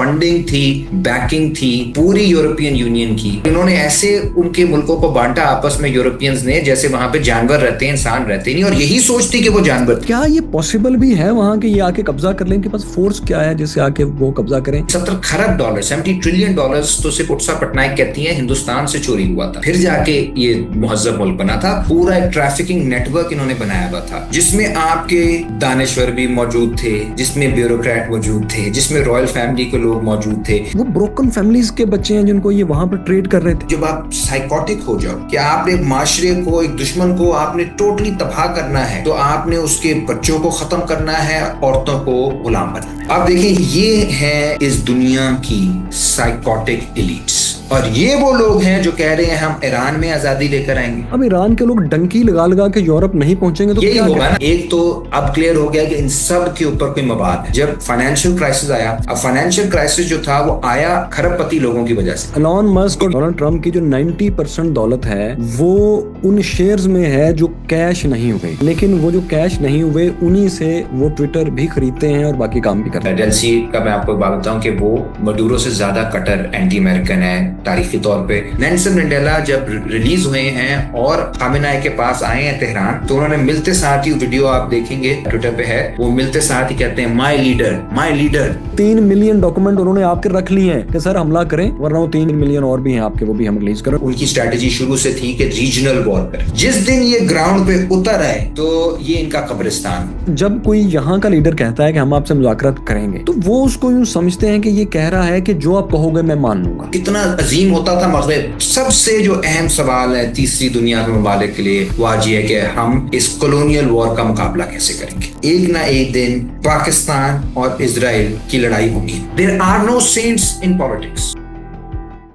Funding थी, banking थी पूरी यूरोपियन यूनियन की। इन्होंने ऐसे उनके मुल्कों को बांटा आपस में यूरोपियंस ने जैसे वहां पे जानवर रहते हैं, इंसान रहते नहीं, और यही सोच थी कि वो जानवर। क्या ये पॉसिबल भी है वहां के ये आके कब्जा कर लें? इनके पास फोर्स क्या है जिससे आके वो कब्जा करें? 70 खरब डॉलर, 70 ट्रिलियन डॉलर्स तो सिर्फ उत्सा पटनायक कहती है हिंदुस्तान से चोरी हुआ था, फिर जाके ये मुहज्जब मुल्क बना था। पूरा एक ट्रैफिकिंग नेटवर्क इन्होंने बनाया हुआ था, जिसमें आपके दानिश्वर भी मौजूद थे, जिसमें ब्यूरोक्रेट मौजूद थे, जिसमें रॉयल फैमिली के लोग मौजूद थे। वो ब्रोकन फैमिलीज के बच्चे हैं जिनको ये वहां पर ट्रेड कर रहे थे। जब आप साइकोटिक हो जाओ कि आपने एक माशरे को, एक दुश्मन को आपने टोटली तबाह करना है, तो आपने उसके बच्चों को खत्म करना है, औरतों को गुलाम बनाना है। आप देखिए, ये है इस दुनिया की साइकोटिक एलिट्स, और ये वो लोग हैं जो कह रहे हैं हम ईरान में आजादी लेकर आएंगे। अब ईरान के लोग डंकी लगा लगा के यूरोप नहीं पहुंचेंगे तो यही क्या होगा ना। एक तो अब क्लियर हो गया कि इन सब के ऊपर कोई मवाद है। जब फाइनेंशियल क्राइसिस आया, अब फाइनेंशियल क्राइसिस जो था वो आया खरबपति लोगों की वजह से। एलन मस्क और डोनाल्ड ट्रंप की जो 90% दौलत है वो उन शेयर्स में है जो कैश नहीं हुए, लेकिन वो जो कैश नहीं हुए उन्हीं से वो ट्विटर भी खरीदते हैं और बाकी काम भी करते हैं। डेल्सी का मैं आपको बात बताऊं कि वो मडूरो से ज्यादा कट्टर एंटी अमेरिकन है तारीखी तौर पे। नेल्सन मंडेला जब रिलीज हुए हैं और खामेनेई के पास आए हैं तेहरान, तो उन्होंने मिलते साथ ही, वीडियो आप देखेंगे ट्विटर पे है, वो मिलते साथ ही कहते हैं my leader, my leader. 3 million document उन्होंने आपके रख लिए हैं कि सर हमला करें, वरना वो 3 मिलियन और भी हैं आपके, वो भी हम रिलीज करें। उनकी स्ट्रेटेजी शुरू से थी कि रीजनल वॉर पर। जिस दिन ये ग्राउंड पे उतर आए तो ये इनका कब्रिस्तान। जब कोई यहाँ का लीडर कहता है कि हम आपसे मुज़ाकरात करेंगे, तो वो उसको यूं समझते हैं कि ये कह रहा है कि जो आप कहोगे मैं मान लूंगा। कितना अजीम होता था मगरिब। सबसे जो अहम सवाल है तीसरी दुनिया के ममालिक के लिए वो आज ये है कि हम इस कॉलोनियल वॉर का मुकाबला कैसे करेंगे। एक ना एक दिन पाकिस्तान और इजराइल की लड़ाई होगी। There are no saints in politics.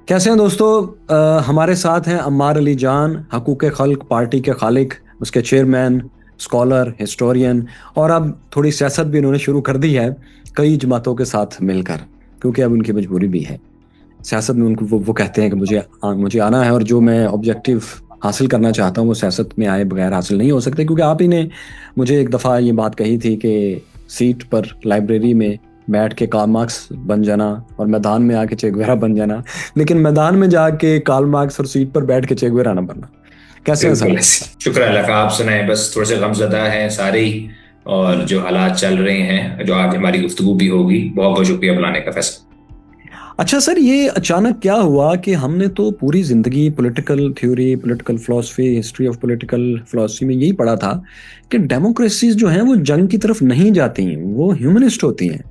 कैसे हैं दोस्तों? हमारे साथ हैं अम्मार अली जान, हकूक़ खल्क पार्टी के खालिक, उसके चेयरमैन, स्कॉलर, हिस्टोरियन, और अब थोड़ी सियासत भी इन्होंने शुरू कर दी है कई जमातों के साथ मिलकर, क्योंकि अब उनकी मजबूरी भी है सियासत में। उनको वो कहते हैं कि मुझे आना है, और जो मैं ऑब्जेक्टिव हासिल करना चाहता हूँ वो सियासत में आए बगैर हासिल नहीं हो सकते। क्योंकि आप ही ने मुझे एक दफ़ा ये बात कही थी कि सीट पर लाइब्रेरी में बैठ के कार्ल मार्क्स बन जाना और मैदान में आके चे गुवेरा बन जाना, लेकिन मैदान में जाके कार्ल मार्क्स और सीट पर बैठ के चे गुवेरा ना बनना। कैसे हैं सर? शुक्र अल्लाह का, आप सुनाए। बस थोड़े से गमज़दा हैं सारे ही, और जो हालात चल रहे हैं, जो आज हमारी गुफ्तगू भी होगी। बहुत बहुत शुक्रिया बुलाने का फैसला। अच्छा सर, ये अचानक क्या हुआ कि हमने तो पूरी जिंदगी political theory, political philosophy, history of political philosophy में यही पढ़ा था कि डेमोक्रेसीज जो हैं वो जंग की तरफ नहीं जाती, वो ह्यूमनिस्ट होती हैं।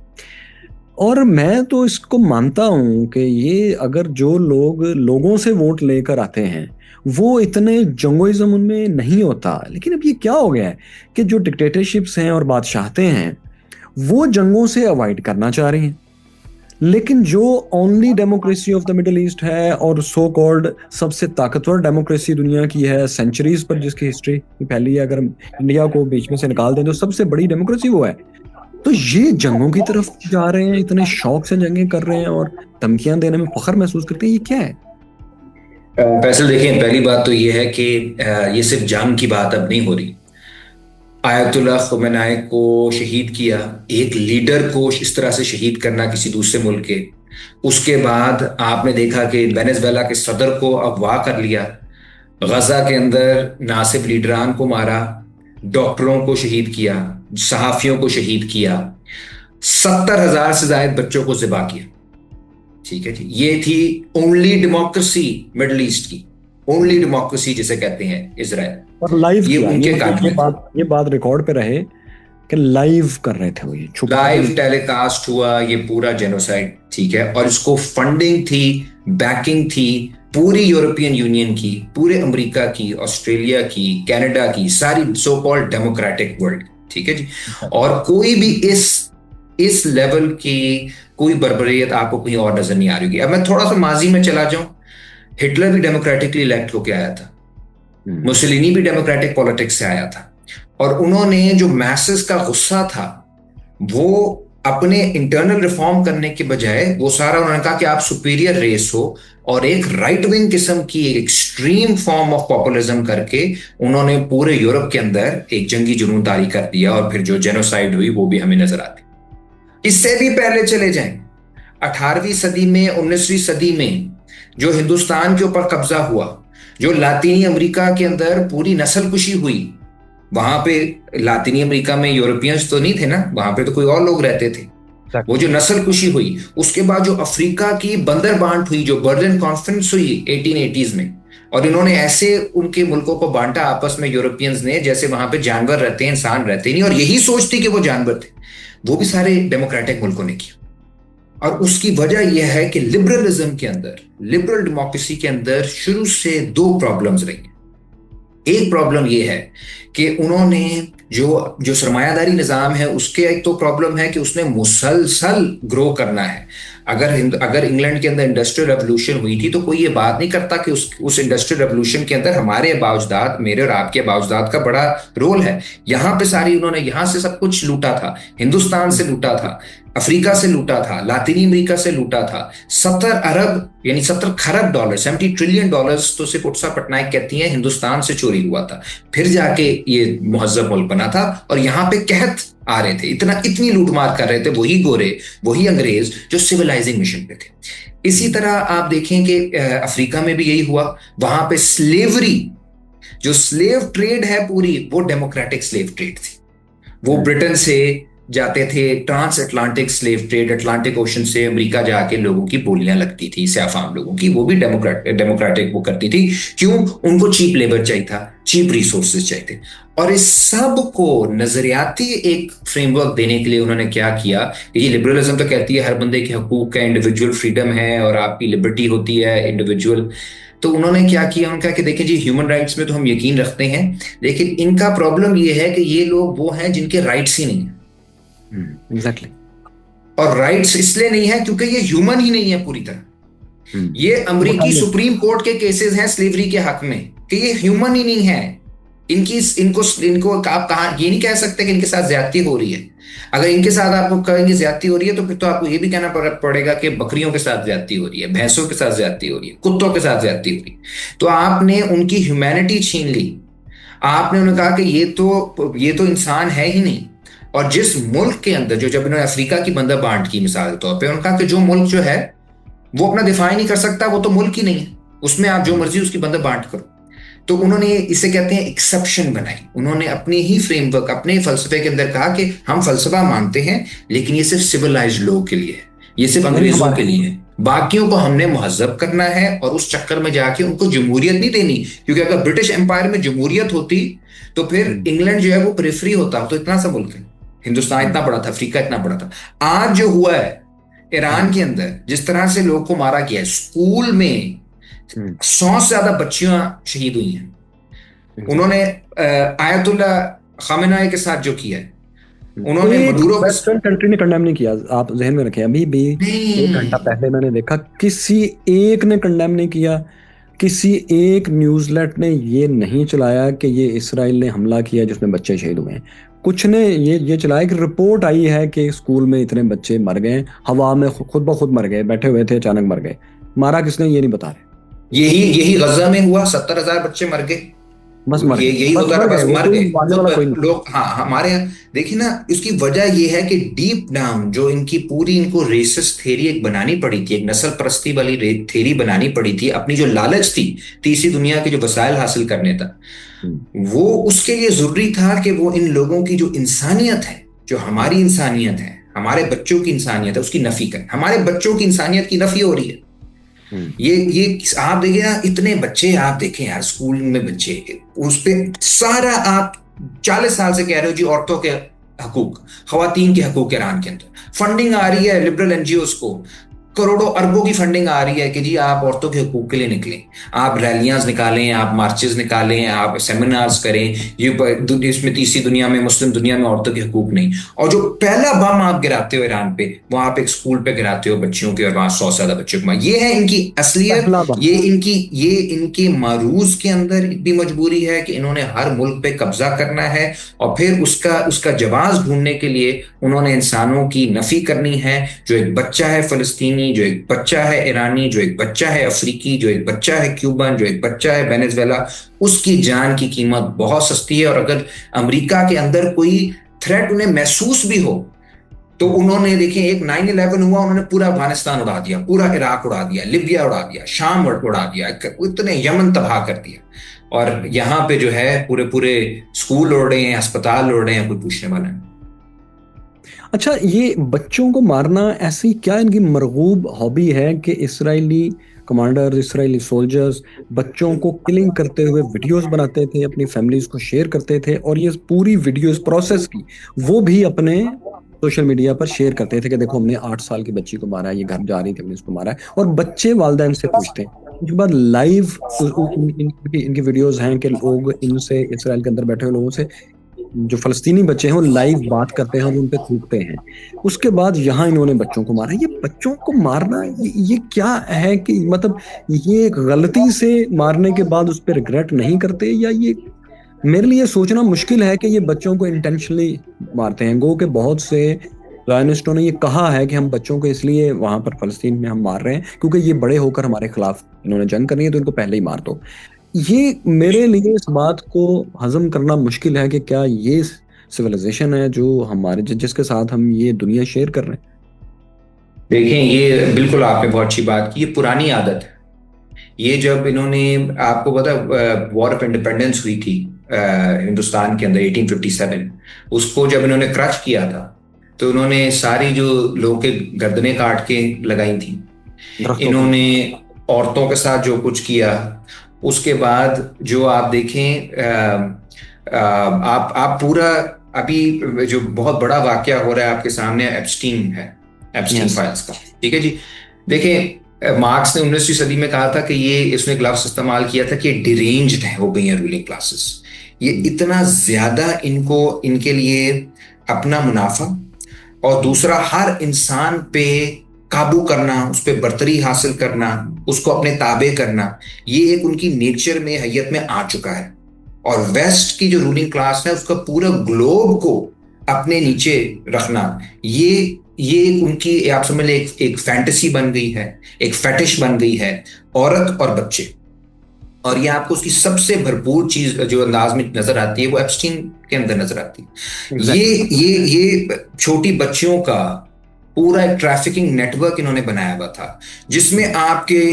और मैं तो इसको मानता हूँ कि ये अगर जो लोग लोगों से वोट लेकर आते हैं वो इतने जंगोइज्म उनमें नहीं होता। लेकिन अब ये क्या हो गया है कि जो डिक्टेटरशिप्स हैं और बादशाहते हैं वो जंगों से अवॉइड करना चाह रही हैं, लेकिन जो only democracy of the middle east है और सो कॉल्ड सबसे ताकतवर डेमोक्रेसी दुनिया की है, सेंचुरीज पर जिसकी हिस्ट्री फैली है, अगर इंडिया को बीच में से निकाल दें तो सबसे बड़ी डेमोक्रेसी वो है, तो ये जंगों की तरफ जा रहे हैं, इतने शौक से जंगें कर रहे हैं और धमकियां देने में फख्र महसूस करते हैं। ये क्या है? फैसल, देखिए, पहली बात तो ये है कि ये सिर्फ जंग की बात अब नहीं हो रही। आयतुल्लाह ख़ुमैनी को शहीद किया, एक लीडर को इस तरह से शहीद करना किसी दूसरे मुल्क के। उसके बाद आपने देखा कि वेनेजुएला के सदर को अगवा कर लिया, गजा के अंदर नासिब लीडरान को मारा, डॉक्टरों को शहीद किया, सहाफियों को शहीद किया, 70,000 से ज्यादा बच्चों को ज़िबा किया। ठीक है जी, ये थी ओनली डेमोक्रेसी मिडिल ईस्ट की, ओनली डेमोक्रेसी जिसे कहते हैं इजराइल। और लाइव ये उनके ये बात रिकॉर्ड पे रहे कि लाइव कर रहे थे वो, ये लाइव टेलीकास्ट हुआ ये पूरा जेनोसाइड। ठीक है, और इसको फंडिंग थी, बैकिंग थी पूरी यूरोपियन यूनियन की, पूरे अमेरिका की, ऑस्ट्रेलिया की, कनाडा की, सारी सो कॉल्ड डेमोक्रेटिक वर्ल्ड। ठीक है जी, और कोई भी इस लेवल की कोई बर्बरियत आपको कहीं और नजर नहीं आ रही होगी। अब मैं थोड़ा सा माजी में चला जाऊं, हिटलर भी डेमोक्रेटिकली इलेक्ट होके आया था, मुसोलिनी भी डेमोक्रेटिक पॉलिटिक्स से आया था, और उन्होंने जो मैसेस का गुस्सा था वो अपने इंटरनल रिफॉर्म करने के बजाय वो सारा उन्होंने कहा कि आप सुपीरियर रेस हो, और एक राइट विंग किस्म की एक एक्सट्रीम फॉर्म ऑफ पॉपुलिज्म करके उन्होंने पूरे यूरोप के अंदर एक जंगी जुनून तारी कर दिया, और फिर जो जेनोसाइड हुई वो भी हमें नजर आती। इससे भी पहले चले जाएं, 18वीं सदी में, 19वीं सदी में जो हिंदुस्तान के ऊपर कब्जा हुआ, जो लातीनी अमेरिका के अंदर पूरी नस्लकुशी हुई, वहां पे लातीनी अमेरिका में यूरोपियंस तो नहीं थे ना, वहां पे तो कोई और लोग रहते थे। वो जो नस्लकुशी हुई, उसके बाद जो अफ्रीका की बंदरबांट हुई, जो बर्लिन कॉन्फ्रेंस हुई 1880s में, और इन्होंने ऐसे उनके मुल्कों को बांटा आपस में यूरोपियंस ने जैसे वहां पे जानवर रहते हैं, इंसान रहते नहीं, और यही सोच थी कि वो जानवर थे। वो भी सारे डेमोक्रेटिक मुल्कों ने किया। और उसकी वजह यह है कि लिबरलिज्म के अंदर, लिबरल डेमोक्रेसी के अंदर शुरू से दो प्रॉब्लम्स रही। एक प्रॉब्लम यह है कि उन्होंने जो सरमायादारी निजाम है, उसके एक तो प्रॉब्लम है कि उसने मुसलसल ग्रो करना है। अगर इंग्लैंड के अंदर इंडस्ट्रियल रेवोल्यूशन हुई थी तो कोई ये बात नहीं करता कि उस इंडस्ट्रियल रेवोल्यूशन के अंदर हमारे बावजदाद, मेरे और आपके बावजदाद का बड़ा रोल है। यहां पे सारी उन्होंने यहां से सब कुछ लूटा था, हिंदुस्तान से लूटा था, अफ्रीका से लूटा था, लातीनी अमेरिका से लूटा था। 70 अरब यानी 70 खरब डॉलर, 70 ट्रिलियन डॉलर्स तो सिर्फ उत्सा पटनायक कहती हैं हिंदुस्तान से चोरी हुआ था, फिर जाके ये मुहज्जब मुल्क बना था। और यहाँ पे कहत आ रहे थे, इतनी लूटमार कर रहे थे वही गोरे, वही अंग्रेज जो सिविलाइजिंग मिशन पे थे। इसी तरह आप देखें कि अफ्रीका में भी यही हुआ। वहां पे स्लेवरी, जो स्लेव ट्रेड है पूरी, वो डेमोक्रेटिक स्लेव ट्रेड थी। वो ब्रिटेन से जाते थे, trans Atlantic slave trade, Atlantic ocean से अमेरिका जाके लोगों की बोलियां लगती थी, स्याफाम लोगों की, वो भी डेमोक्रेटिक वो करती थी। क्यों? उनको चीप लेबर चाहिए था, चीप रिसोर्सेज चाहिए थे। और इस सब को नजरियाती एक फ्रेमवर्क देने के लिए उन्होंने क्या किया, ये लिबरलिज्म तो कहती है हर बंदे के हकूक है, इंडिविजुअल फ्रीडम है और आपकी लिबर्टी होती है इंडिविजुअल। तो उन्होंने क्या किया, उन्होंने कहा कि देखिए जी, ह्यूमन राइट्स में तो हम यकीन रखते हैं, लेकिन इनका प्रॉब्लम ये है कि ये लोग वो हैं जिनके राइट्स ही नहीं है। एग्जैक्टली। और राइट्स इसलिए नहीं है क्योंकि ये ह्यूमन ही नहीं है पूरी तरह। ये अमेरिकी सुप्रीम कोर्ट के केसेस हैं स्लेवरी के हक में कि ये ह्यूमन ही नहीं है। इनको आप कहा ये नहीं कह सकते कि इनके साथ ज्यादती हो रही है। अगर इनके साथ आपको कहेंगे ज्यादती हो रही है तो फिर तो आपको ये भी कहना पड़ेगा कि बकरियों के साथ ज्यादती हो रही है, भैंसों के साथ ज्यादती हो रही है, कुत्तों के साथ ज्यादती हो रही है। तो आपने उनकी ह्यूमैनिटी छीन ली। आपने उन्हें कहा कि ये तो इंसान है ही नहीं। और जिस मुल्क के अंदर जब इन्होंने अफ्रीका की बंदरबांट की मिसाल के तौर पे, उन्होंने कहा कि जो मुल्क जो है वो अपना दिफा ही नहीं कर सकता, वो तो मुल्क ही नहीं है, उसमें आप जो मर्जी उसकी बंदरबांट करो। तो उन्होंने इसे कहते हैं एक्सेप्शन बनाई। उन्होंने अपने ही फ्रेमवर्क, अपने फलसफे के अंदर कहा कि हम फलसफा मानते हैं लेकिन ये सिर्फ सिविलाइज्ड लोग के लिए है, ये सिर्फ अंग्रेजों के लिए है, बाकियों को हमने मुहज्जब करना है। और उस चक्कर में जाके उनको जमहूरियत नहीं देनी, क्योंकि अगर ब्रिटिश एम्पायर में जमहूरियत होती तो फिर इंग्लैंड जो है वो पेरिफेरी होता। तो इतना सा मुल्क है, हिंदुस्तान इतना बड़ा था, अफ्रीका इतना बड़ा था। आज जो हुआ है ईरान के अंदर, जिस तरह से लोग को मारा गया है, स्कूल में 100 से ज्यादा बच्चियां शहीद हुई हैं। उन्होंने आयतुल्ला खामेनेई के साथ जो किया है, उन्होंने मडूरो वेस्टर्न कंट्री ने कंडेम नहीं किया। आप जहन में रखें, अभी भी 1 घंटा पहले मैंने देखा, किसी एक ने कंडेम नहीं किया, किसी एक न्यूज़लेट ने ये नहीं चलाया कि ये इसराइल ने हमला किया जिसमें बच्चे शहीद हुए हैं। कुछ ने ये चलाया कि रिपोर्ट आई है कि स्कूल में इतने बच्चे मर गए, हवा में खुद ब खुद मर गए, बैठे हुए थे अचानक मर गए। मारा किसने ये नहीं बता रहे। यही गजा में हुआ, 70,000 बच्चे मर गए, बस मर गए, यही होता है, बस मर गए लोग। हाँ, हमारे यहाँ देखिए ना, इसकी वजह यह है कि डीप डाउन जो इनको रेसिस्ट थ्योरी एक बनानी पड़ी थी, एक नस्ल परस्ती वाली थ्योरी बनानी पड़ी थी, अपनी जो लालच थी तीसरी दुनिया के जो वसाइल हासिल करने तक, वो उसके लिए जरूरी था कि वो इन लोगों की जो इंसानियत है, जो हमारी इंसानियत है, हमारे बच्चों की इंसानियत है, उसकी नफी करें। हमारे बच्चों की इंसानियत की नफी हो रही है। ये आप देखिए ना, इतने बच्चे आप देखें यार स्कूल में बच्चे, उस पे सारा आप 40 साल से कह रहे हो जी औरतों के हकूक, खवातीन के हकूक ईरान के अंदर फंडिंग आ रही है लिबरल एनजीओस को, करोड़ों अरबों की फंडिंग आ रही है कि जी आप औरतों के हकूक के लिए निकलें, आप रैलियां निकालें, आप मार्चेस निकालें, आप सेमिनार्स करें। ये इसमें तीसरी दुनिया में, मुस्लिम दुनिया में औरतों के हकूक नहीं। और जो पहला बम आप गिराते हो ईरान पे, वो आप एक स्कूल पे गिराते हो बच्चियों के, और वहां 100 से ज्यादा बच्चों को। ये है इनकी असलियत, ये इनकी मारूज के अंदर इतनी मजबूरी है कि इन्होंने हर मुल्क पे कब्जा करना है, और फिर उसका जवाब ढूंढने के लिए उन्होंने इंसानों की नफी करनी है। जो एक बच्चा है फलस्तीनी, जो एक बच्चा है ईरानी, जो एक बच्चा है अफ्रीकी, जो एक बच्चा है क्यूबन, जो एक बच्चा है वेनेजुएला, उसकी जान की कीमत बहुत सस्ती है। और अगर अमेरिका के अंदर कोई थ्रेट उन्हें महसूस भी हो तो उन्होंने देखें, एक 9/11 हुआ, उन्होंने पूरा अफगानिस्तान उड़ा दिया, पूरा इराक उड़ा दिया, लिबिया उड़ा दिया, शाम उड़ा दिया, इतने यमन तबाह कर दिया। और यहाँ पे जो है पूरे पूरे स्कूल उड़ रहे हैं, अस्पताल उड़ रहे हैं, कोई पूछने वाला नहीं। अच्छा, ये बच्चों को मारना ऐसी क्या इनकी मरगूब हॉबी है कि इसराइली कमांडर्स, इसराइली सोल्जर्स बच्चों को किलिंग करते हुए वीडियोस बनाते थे, अपनी फैमिलीज को शेयर करते थे, और ये पूरी वीडियोस प्रोसेस की वो भी अपने सोशल मीडिया पर शेयर करते थे कि देखो हमने 8 साल की बच्ची को मारा है, ये घर जा रही थी हमने उसको मारा है, और बच्चे वालिदैन से पूछते हैं। उसके बाद लाइव इनकी वीडियोस हैं कि लोग इनसे, इसराइल के अंदर बैठे हुए लोगों से, जो फलस्तीनी बच्चे हैं वो लाइव बात करते हैं और उन पे थूकते हैं। उसके बाद यहाँ इन्होंने बच्चों को मारा। ये बच्चों को मारना ये क्या है कि मतलब ये गलती से मारने के बाद उस पर रिग्रेट नहीं करते, या ये मेरे लिए सोचना मुश्किल है कि ये बच्चों को इंटेंशनली मारते हैं। गो के बहुत से जायनिस्टों ने ये कहा है कि हम बच्चों को इसलिए वहां पर फलस्तीन में हम मार रहे हैं क्योंकि ये बड़े होकर हमारे खिलाफ इन्होंने जंग करनी है, तो इनको पहले ही मार दो। ये मेरे लिए इस बात को हजम करना मुश्किल है कि क्या ये सिविलाइजेशन है जो हमारे जिसके साथ हम ये दुनिया शेयर कर रहे हैं। देखें, ये बिल्कुल आपने बहुत अच्छी बात की, ये पुरानी आदत है। ये जब इन्होंने, आपको पता, वॉर ऑफ इंडिपेंडेंस हुई थी हिंदुस्तान के अंदर 1857, उसको जब इन्होंने क्रश किया था तो इन्होंने सारी जो लोगों के गर्दनें काट के लगाई थी, इन्होंने औरतों के साथ जो कुछ किया। उसके बाद जो आप देखें, आप पूरा, अभी जो बहुत बड़ा वाकया हो रहा है आपके सामने, एप्स्टीन है, एप्स्टीन फाइल्स का, ठीक है जी। देखें, मार्क्स ने 19वीं सदी में कहा था कि ये, इसने ग्लव्स इस्तेमाल किया था कि डिरेंज्ड है हो गई हैं रूलिंग क्लासेस। ये इतना ज्यादा इनको, इनके लिए अपना मुनाफा और दूसरा हर इंसान पे काबू करना, उस पर बर्तरी हासिल करना, उसको अपने ताबे करना, ये एक उनकी नेचर में, हैयत में आ चुका है। और वेस्ट की जो रूलिंग क्लास है उसका पूरा ग्लोब को अपने नीचे रखना, ये उनकी, आप समझ लें, एक फैंटेसी बन गई है, एक फेटिश बन गई है, औरत और बच्चे। और ये आपको उसकी सबसे भरपूर चीज जो अंदाज में नजर आती है वो एप्स्टीन के अंदर नजर आती है। ये छोटी बच्चियों का पूरा एक ट्रैफिकिंग नेटवर्क इन्होंने बनाया हुआ था, जिसमें आपके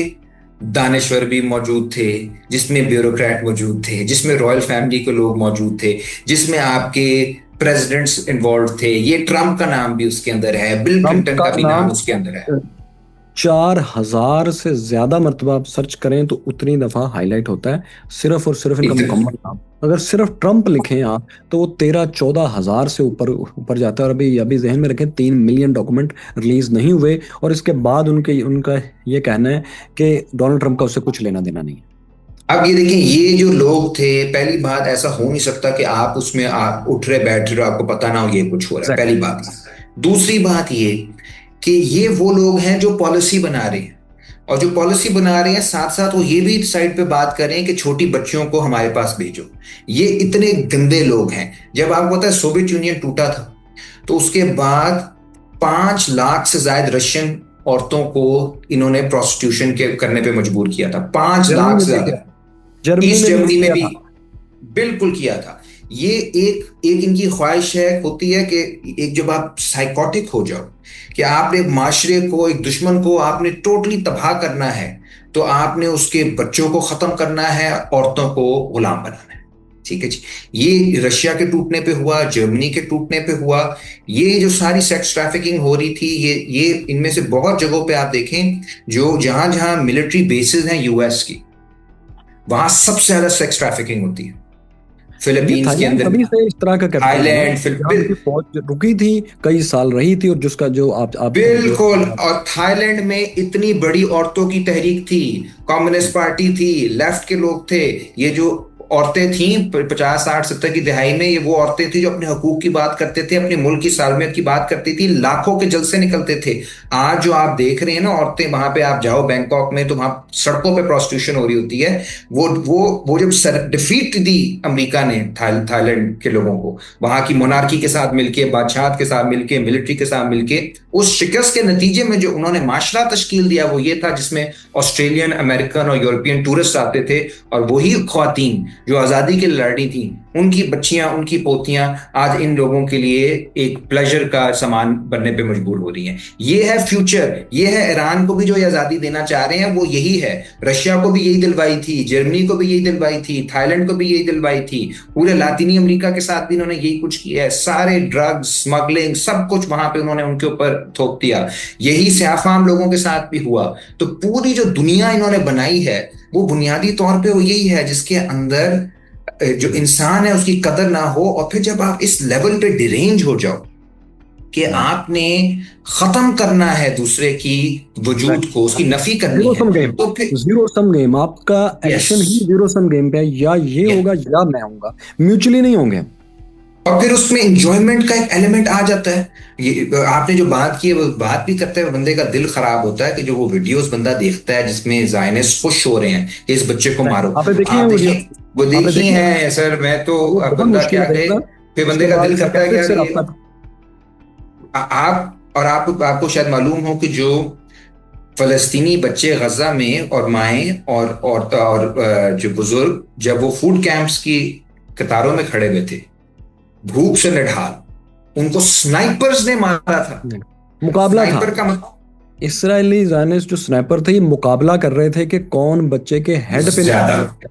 दानश्वर भी मौजूद थे, जिसमें ब्यूरोक्रेट मौजूद थे, जिसमें रॉयल फैमिली के लोग मौजूद थे, जिसमें आपके प्रेसिडेंट्स इन्वॉल्व थे। ये ट्रम्प का नाम भी उसके अंदर है, बिल क्लिंटन का भी नाम उसके अंदर है। 4000 से ज्यादा मरतबा आप सर्च करें तो उतनी दफा हाईलाइट होता है सिर्फ और सिर्फ इनका मुकम्मल नाम। अगर सिर्फ ट्रम्प लिखें आप तो वो 13-14 हजार से ऊपर जाता है। और अभी जहन में रखें 3 मिलियन डॉक्यूमेंट रिलीज नहीं हुए, और इसके बाद उनका ये कहना है कि डोनाल्ड ट्रम्प का उससे कुछ लेना देना नहीं है। अब ये देखिए, ये जो लोग थे, पहली बात, ऐसा हो नहीं सकता कि आप उसमें आप उठ रहे बैठ रहे हो, आपको पता ना हो ये कुछ हो रहा है, पहली बात। दूसरी बात ये कि ये वो लोग हैं जो पॉलिसी बना रहे हैं, और जो पॉलिसी बना रहे हैं साथ साथ वो ये भी साइड पे बात कर रहे हैं कि छोटी बच्चियों को हमारे पास भेजो। ये इतने गंदे लोग हैं। जब आपको पता है सोवियत यूनियन टूटा था तो उसके बाद 5 लाख से ज्यादा रशियन औरतों को इन्होंने प्रोस्टिट्यूशन के करने पे मजबूर किया था। 5 लाख से ज्यादा ईस्ट जर्मनी में भी बिल्कुल किया था। ये एक इनकी ख्वाहिश है, होती है कि एक जब आप साइकोटिक हो जाओ कि आपने एक माशरे को, एक दुश्मन को आपने टोटली तबाह करना है, तो आपने उसके बच्चों को खत्म करना है, औरतों को गुलाम बनाना है। ठीक है जी। ये रशिया के टूटने पे हुआ, जर्मनी के टूटने पे हुआ। ये जो सारी सेक्स ट्रैफिकिंग हो रही थी, ये इनमें से बहुत जगहों पे आप देखें, जो जहां जहां मिलिट्री बेसिस हैं यूएस की, वहां सबसे ज्यादा सेक्स ट्रैफिकिंग होती है। फिलीपींस के अंदर तभी से इस तरह का करते हैं। थाईलैंड, फिलिपीन फौज रुकी थी, कई साल रही थी, और जिसका जो आप बिल्कुल। और थाईलैंड में इतनी बड़ी औरतों की तहरीक थी, कम्युनिस्ट पार्टी थी, लेफ्ट के लोग थे। ये जो औरतें थी 50, 60, 70 की दहाई में, ये वो औरतें थी जो अपने हकूक की बात करते थे, अपने मुल्क की सालमियत की बात करती थी। लाखों के जलसे निकलते थे। आज जो आप देख रहे हैं ना औरतें, वहां पे आप जाओ बैंकॉक में तो वहां सड़कों पे प्रोस्टिट्यूशन हो रही होती है। वो जब डिफीट दी अमेरिका ने थाईलैंड के लोगों को, वहां की मोनार्की के साथ मिलके, बादशाह के साथ मिलके, मिलिट्री के साथ मिलके, उस शिकस्त के नतीजे में जो उन्होंने माशरा तश्कील दिया वो ये था जिसमें ऑस्ट्रेलियन, अमेरिकन और यूरोपियन टूरिस्ट आते थे, और वही ख्वातीन जो आजादी के लिए लड़ रही थी उनकी बच्चियां, उनकी पोतियां आज इन लोगों के लिए एक प्लेजर का सामान बनने पे मजबूर हो रही हैं। ये है फ्यूचर, ये है ईरान को भी जो ये आजादी देना चाह रहे हैं वो यही है। रशिया को भी यही दिलवाई थी, जर्मनी को भी यही दिलवाई थी, थाईलैंड को भी यही दिलवाई थी, पूरे लातीनी अमेरिका के साथ भी इन्होंने यही कुछ किया है। सारे ड्रग्स स्मगलिंग सब कुछ वहां पे उन्होंने उनके ऊपर थोप दिया। यही स्याफाम लोगों के साथ भी हुआ। तो पूरी जो दुनिया इन्होंने बनाई है वो बुनियादी तौर पे वो यही है, जिसके अंदर जो इंसान है उसकी कदर ना हो। और फिर जब आप इस लेवल पे डिरेंज हो जाओ कि आपने खत्म करना है दूसरे की वजूद को, उसकी नफी करनी जीरो है, सम गेम, तो फिर जीरो सम गेम, आपका यस, एक्शन ही जीरो सम गेम पे है, या ये होगा या मैं होऊंगा, म्यूचुअली नहीं होंगे। और फिर उसमें इंजॉयमेंट का एक एलिमेंट आ जाता है। ये आपने जो बात की है वो बात भी करते हुए बंदे का दिल खराब होता है कि जो वो वीडियोस बंदा देखता है जिसमें जायनिस्ट खुश हो रहे हैं कि इस बच्चे को मारो। आपने देखी है आप वीडियो? देखिए, वो आपने देखी देखी है? है सर, मैं तो वो अब बहुत बंदा मुश्किल क्या है कहे, देखना। फिर उसके बंदे का बाद दिल करता है कि साइकियाट्रिस्ट यार से ये राब्ता। आप और आपको शायद मालूम हो कि जो फलस्तीनी बच्चे गजा में और माएँ और जो बुजुर्ग जब वो फूड कैंप्स की कतारों में खड़े हुए थे भूख से निढाल, उनको स्नाइपर्स ने मारा था। मुकाबला था, स्नाइपर का मतलब इसराइली ज़ायनिस्ट जो स्नाइपर थे ये मुकाबला कर रहे थे कि कौन बच्चे के हेड पे ज्यादा। निशाना लगाएगा,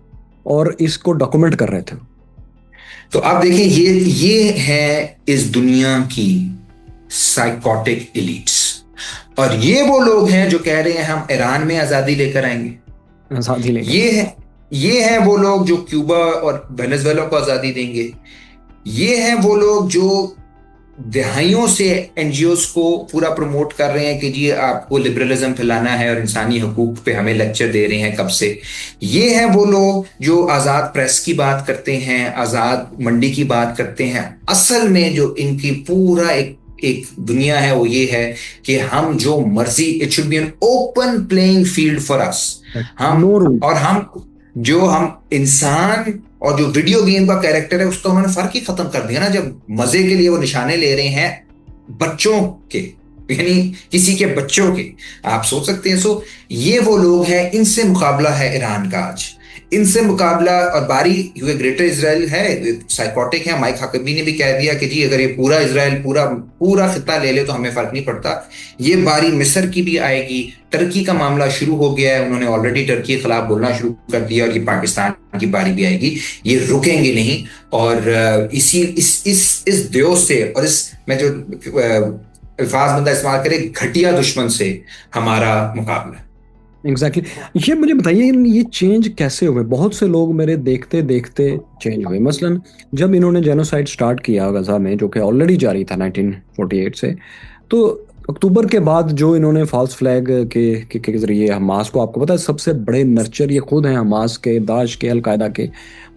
और इसको डॉक्यूमेंट कर रहे थे। तो आप देखिए ये है इस दुनिया की साइकोटिक एलिट्स। और ये वो लोग हैं जो कह रहे हैं हम ईरान में आजादी लेकर आएंगे। साथ ही लेंगे। ये है वो लोग जो क्यूबा और वेनेजुएला को आजादी देंगे। ये हैं वो लोग जो दहाइयों से एनजीओस को पूरा प्रमोट कर रहे हैं कि जी आपको लिबरलिज्म फैलाना है और इंसानी हकूक पे हमें लेक्चर दे रहे हैं कब से। ये हैं वो लोग जो आज़ाद प्रेस की बात करते हैं, आज़ाद मंडी की बात करते हैं। असल में जो इनकी पूरा एक एक दुनिया है वो ये है कि हम जो मर्जी, it should be an open playing field for us. हम नो रूल। और हम इंसान और जो वीडियो गेम का कैरेक्टर है उसका उन्होंने फर्क ही खत्म कर दिया ना। जब मजे के लिए वो निशाने ले रहे हैं बच्चों के, यानी किसी के बच्चों के, आप सोच सकते हैं। सो ये वो लोग हैं, इनसे मुकाबला है ईरान का आज, इनसे मुकाबला। और बारी हुए ग्रेटर इजराइल है, साइकोटिक है। माइक हकबी ने भी कह दिया कि जी अगर ये पूरा इजराइल पूरा पूरा खिता ले ले तो हमें फर्क नहीं पड़ता। ये बारी मिस्र की भी आएगी। टर्की का मामला शुरू हो गया है, उन्होंने ऑलरेडी टर्की के खिलाफ बोलना शुरू कर दिया, और ये पाकिस्तान की बारी भी आएगी। ये रुकेंगे नहीं। और इस देश से और इस मैं जो अल्फाज बंदा इस्तेमाल करे, घटिया दुश्मन से हमारा मुकाबला है। एग्जैक्टली ये मुझे बताइए, ये चेंज कैसे हुए? बहुत से लोग मेरे देखते देखते चेंज हुए। मसलन जब इन्होंने जेनोसाइड स्टार्ट किया गजा में, जो कि ऑलरेडी जारी था 1948 से, तो अक्टूबर के बाद जो इन्होंने फॉल्स फ्लैग के जरिए हमास को, आपको पता है सबसे बड़े नर्चर ये खुद हैं हमास के, दाश के, अलकायदा के।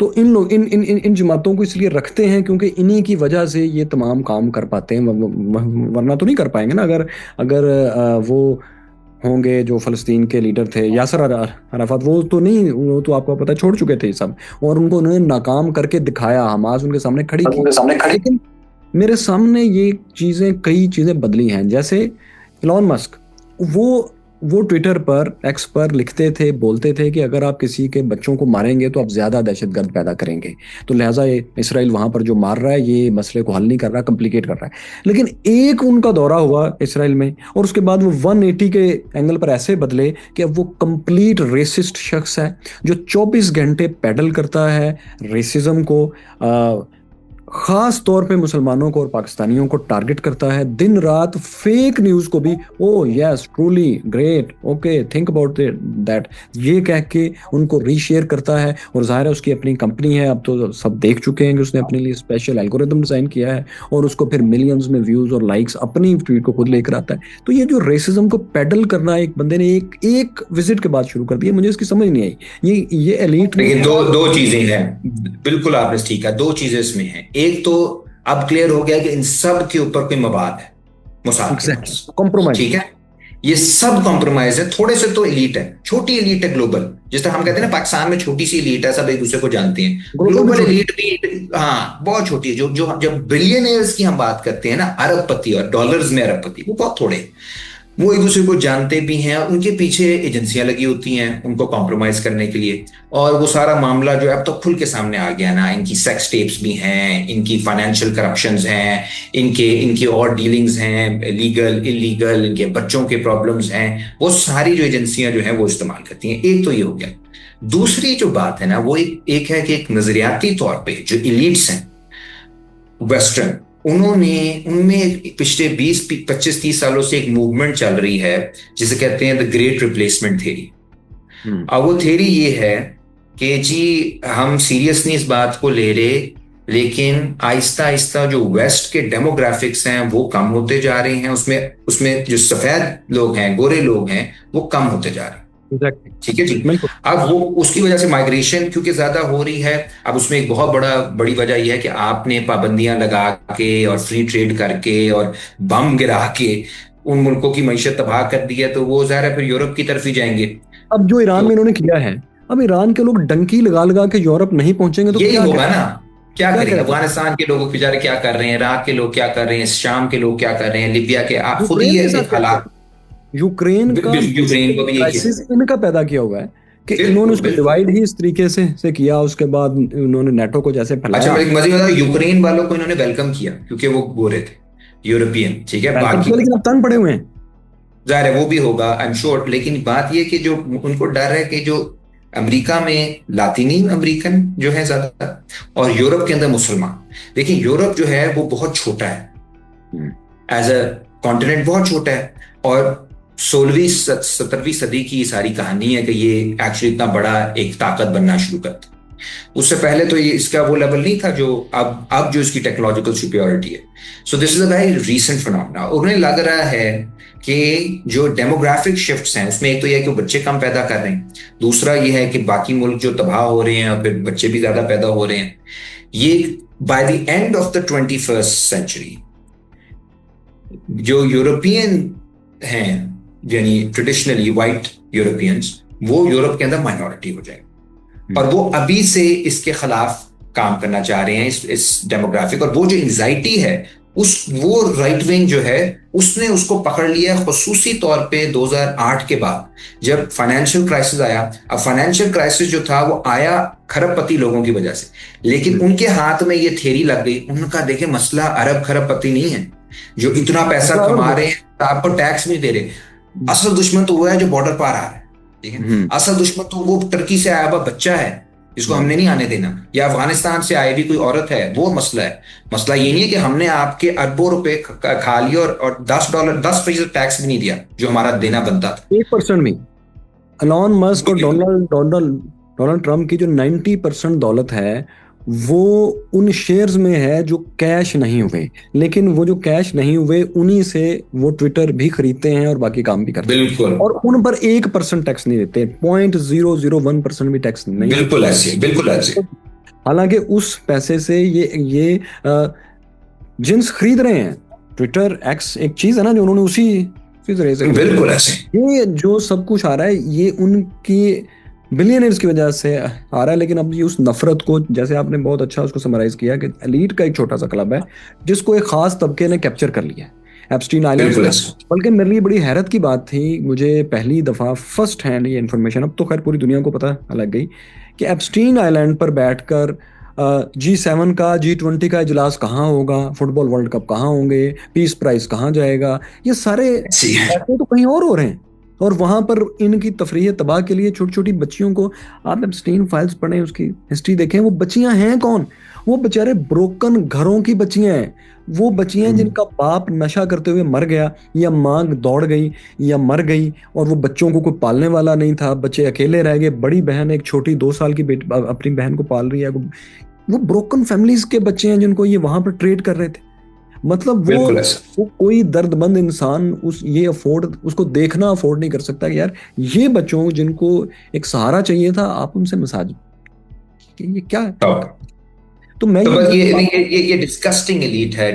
तो इन लोग इन जमातों को इसलिए रखते हैं क्योंकि इन्हीं की वजह से ये तमाम काम कर पाते हैं, वरना तो नहीं कर पाएंगे ना। अगर अगर वो होंगे जो फ़लस्तीन के लीडर थे यासर अराफात, वो तो नहीं, वो तो आपको पता है छोड़ चुके थे सब, और उनको उन्होंने नाकाम करके दिखाया, हमास उनके सामने खड़ी की। लेकिन मेरे सामने ये कई चीज़ें बदली हैं। जैसे इलॉन मस्क, वो ट्विटर पर, एक्स पर लिखते थे, बोलते थे कि अगर आप किसी के बच्चों को मारेंगे तो आप ज़्यादा दहशतगर्द पैदा करेंगे, तो लिहाजा इसराइल वहाँ पर जो मार रहा है ये मसले को हल नहीं कर रहा, कम्प्लिकेट कर रहा है। लेकिन एक उनका दौरा हुआ इसराइल में, और उसके बाद वो 180 के एंगल पर ऐसे बदले कि अब वो कंप्लीट रेसिस्ट शख्स है, जो 24 घंटे पैडल करता है रेसिज्म को, खास तौर पे मुसलमानों को और पाकिस्तानियों को टारगेट करता है, दिन रात फेक न्यूज़ को भी ओ yes truly great okay think about that ये कह के उनको रीशेयर करता है। और जाहिर है उसकी अपनी कंपनी है, अब तो सब देख चुके हैं कि उसने अपने लिए स्पेशल एल्गोरिथम डिज़ाइन किया है, और उसको फिर मिलियंस में व्यूज़ और लाइक्स अपनी ट्वीट को खुद लेकर आता है। तो ये जो रेसिज्म को पैडल करना एक बंदे ने एक विजिट के बाद शुरू कर दिया, मुझे इसकी समझ नहीं आई। ये एलीट लेकिन दो चीजें हैं, बिल्कुल आपने ठीक कहा, दो चीजें इसमें हैं। एक तो अब क्लियर हो गया कि इन सब के ऊपर कोई मवाद है मुसाद के पास, कॉम्प्रोमाइज, ठीक है। ये सब कॉम्प्रोमाइज है, थोड़े से तो एलीट है, छोटी एलीट है ग्लोबल। जिस तरह हम कहते हैं ना पाकिस्तान में छोटी सी एलीट है, सब एक दूसरे को जानते हैं, ग्लोबल एलीट भी हाँ बहुत छोटी है। जो जब बिलियनियर्स की हम बात करते हैं ना, अरबपति और डॉलर्स में अरबपति, वो बहुत थोड़े। वो एक दूसरे को जानते भी हैं, उनके पीछे एजेंसियां लगी होती हैं उनको कॉम्प्रोमाइज करने के लिए। और वो सारा मामला जो है अब तो खुल के सामने आ गया ना, इनकी सेक्स टेप्स भी हैं, इनकी फाइनेंशियल करप्शंस हैं, इनके इनकी और डीलिंग्स हैं, लीगल इलीगल, इनके बच्चों के प्रॉब्लम्स हैं, वो सारी जो एजेंसियां जो है वो इस्तेमाल करती हैं। एक तो ये हो गया। दूसरी जो बात है ना वो एक है कि एक नजरियाती तौर पे जो इलीट्स हैं वेस्टर्न, उन्होंने उनमें पिछले 20 25 30 सालों से एक मूवमेंट चल रही है जिसे कहते हैं द ग्रेट रिप्लेसमेंट थ्योरी। अब वो थ्योरी ये है कि जी हम सीरियस नहीं इस बात को ले रहे, लेकिन आहिस्ता आहिस्ता जो वेस्ट के डेमोग्राफिक्स हैं वो कम होते जा रहे हैं, उसमें उसमें जो सफेद लोग हैं, गोरे लोग हैं, वो कम होते जा रहे हैं। ठीक है जी। अब वो उसकी वजह से माइग्रेशन क्योंकि ज्यादा हो रही है, अब उसमें एक बहुत बड़ी वजह यह है कि आपने पाबंदियां लगा के और फ्री ट्रेड करके और बम गिरा के उन मुल्कों की मईशत तबाह कर दी है, तो वो ज़ाहिर है फिर यूरोप की तरफ ही जाएंगे। अब जो ईरान में इन्होंने किया है, अब ईरान के लोग डंकी लगा लगा के यूरोप नहीं पहुंचेंगे तो यही क्या होगा ना। क्या करेंगे? करें? अफगानिस्तान के लोग बेचारे क्या कर रहे हैं, इराक के लोग क्या कर रहे हैं, शाम के लोग क्या कर रहे हैं, लिबिया के, आप खुद ही यूक्रेन के ये साथ क्या हालात। यूक्रेन का यूक्रेन को भी यही क्राइसिस इनका पैदा किया हुआ है कि इन्होंने बिल्कुल उसको बिल्कुल। डिवाइड ही इस तरीके से किया। उसके बाद उन्होंने नेटो को जैसे अच्छा, फैलाया, मैं एक मजे बता, यूक्रेन वालों को इन्होंने वेलकम किया क्योंकि वो गोरे थे, यूरोपियन, ठीक है। वेलकम बाकी किया, लेकिन अब तंग पड़े हुए हैं। जाहिर है वो भी होगा, आई एम श्योर। लेकिन बात यह कि जो उनको डर है कि जो अमेरिका में लातीनी अमेरिकन जो है ज्यादा, और यूरोप के अंदर मुसलमान। देखिए यूरोप जो है वो बहुत छोटा है, एज अ कॉन्टिनेंट बहुत छोटा है, और 16वीं 17वीं सदी की सारी कहानी है कि ये एक्चुअली इतना बड़ा एक ताकत बनना शुरू करता। उससे पहले तो ये इसका वो लेवल नहीं था जो अब जो इसकी टेक्नोलॉजिकल सुपियोरिटी है। So this is a very recent phenomena. उन्हें लग रहा है कि जो डेमोग्राफिक शिफ्ट्स हैं उसमें एक तो यह है कि वो बच्चे कम पैदा कर रहे हैं, दूसरा ये है कि बाकी मुल्क जो तबाह हो रहे हैं और फिर बच्चे भी ज्यादा पैदा हो रहे हैं। ये by the end of the 21st century जो यूरोपियन हैं, यानी ट्रेडिशनली वाइट यूरोपियंस, वो यूरोप के अंदर माइनॉरिटी हो जाएंगे, और वो अभी से इसके खिलाफ काम करना चाह रहे हैं, इस डेमोग्राफिक। और वो जो एंजाइटी है वो राइट विंग जो है उसने उसको पकड़ लिया, खुसूसी तौर पे 2008 के बाद जब फाइनेंशियल क्राइसिस आया। अब फाइनेंशियल क्राइसिस जो था वो आया खरबपति लोगों की वजह से, लेकिन उनके हाथ में ये थ्योरी लग गई। उनका देखे मसला अरब खरबपति नहीं है जो इतना पैसा कमा रहे हैं आपको टैक्स नहीं दे रहे। असल दुश्मन तो वो है जो बॉर्डर पार आ रहा है, ठीक है। असल दुश्मन तो वो टर्की से आया हुआ बच्चा है जिसको हमने नहीं आने देना, या अफगानिस्तान से आए भी कोई औरत है, वो मसला है। मसला ये नहीं है कि हमने आपके अरबों रुपए खा लिए और $10 10% टैक्स भी नहीं दिया जो हमारा देना बनता था। 1% में एलॉन मस्क और डोनाल्ड ट्रम्प की जो 90% दौलत है वो उन शेयर्स में है जो कैश नहीं हुए, लेकिन वो जो कैश नहीं हुए उन्हीं से वो ट्विटर भी खरीदते हैं और बाकी काम भी करते हैं, बिल्कुल, और उन पर 1% टैक्स नहीं देते, 0.001% भी टैक्स नहीं। बिल्कुल ऐसे, बिल्कुल ऐसे। हालांकि उस पैसे से ये जिन्स खरीद रहे हैं। ट्विटर एक्स एक चीज है ना जो उन्होंने उसी तरह से, बिल्कुल ऐसे। ये जो सब कुछ आ रहा है ये उनकी बिलियनर्स की वजह से आ रहा है। लेकिन अब ये उस नफरत को, जैसे आपने बहुत अच्छा उसको समराइज किया कि एलीट का एक छोटा सा क्लब है जिसको एक खास तबके ने कैप्चर कर लिया है, एप्स्टीन आइलैंड। बल्कि मेरे लिए बड़ी हैरत की बात थी, मुझे पहली दफा फर्स्ट हैंड ये इन्फॉर्मेशन, अब तो खैर पूरी दुनिया को पता लग गई, कि एप्स्टीन आइलैंड पर बैठकर G7 का G20 का इजलास कहाँ होगा, फुटबॉल वर्ल्ड कप कहाँ होंगे, पीस प्राइज कहाँ जाएगा, ये सारे बातें तो कहीं और हो रहे हैं। और वहां पर इनकी तफरीह तबाह के लिए छोटी छोटी बच्चियों को, आप एप्स्टीन फाइल्स पढ़ें, उसकी हिस्ट्री देखें, वो बच्चियां हैं कौन? वो बेचारे ब्रोकन घरों की बच्चियां हैं। वो बच्चियां जिनका बाप नशा करते हुए मर गया, या माँ दौड़ गई या मर गई, और वो बच्चों को कोई पालने वाला नहीं था, बच्चे अकेले रह गए। बड़ी बहन एक छोटी 2 साल की अपनी बहन को पाल रही है। वो ब्रोकन फैमिलीज के बच्चे हैं जिनको ये वहां पर ट्रेड कर रहे थे। मतलब वो कोई दर्दमंद इंसान उसको देखना अफोर्ड नहीं कर सकता कि यार ये बच्चों जिनको एक सहारा चाहिए था, आप उनसे मसाज, ये क्या है? तो मैं ये डिस्कस्टिंग एलीट है,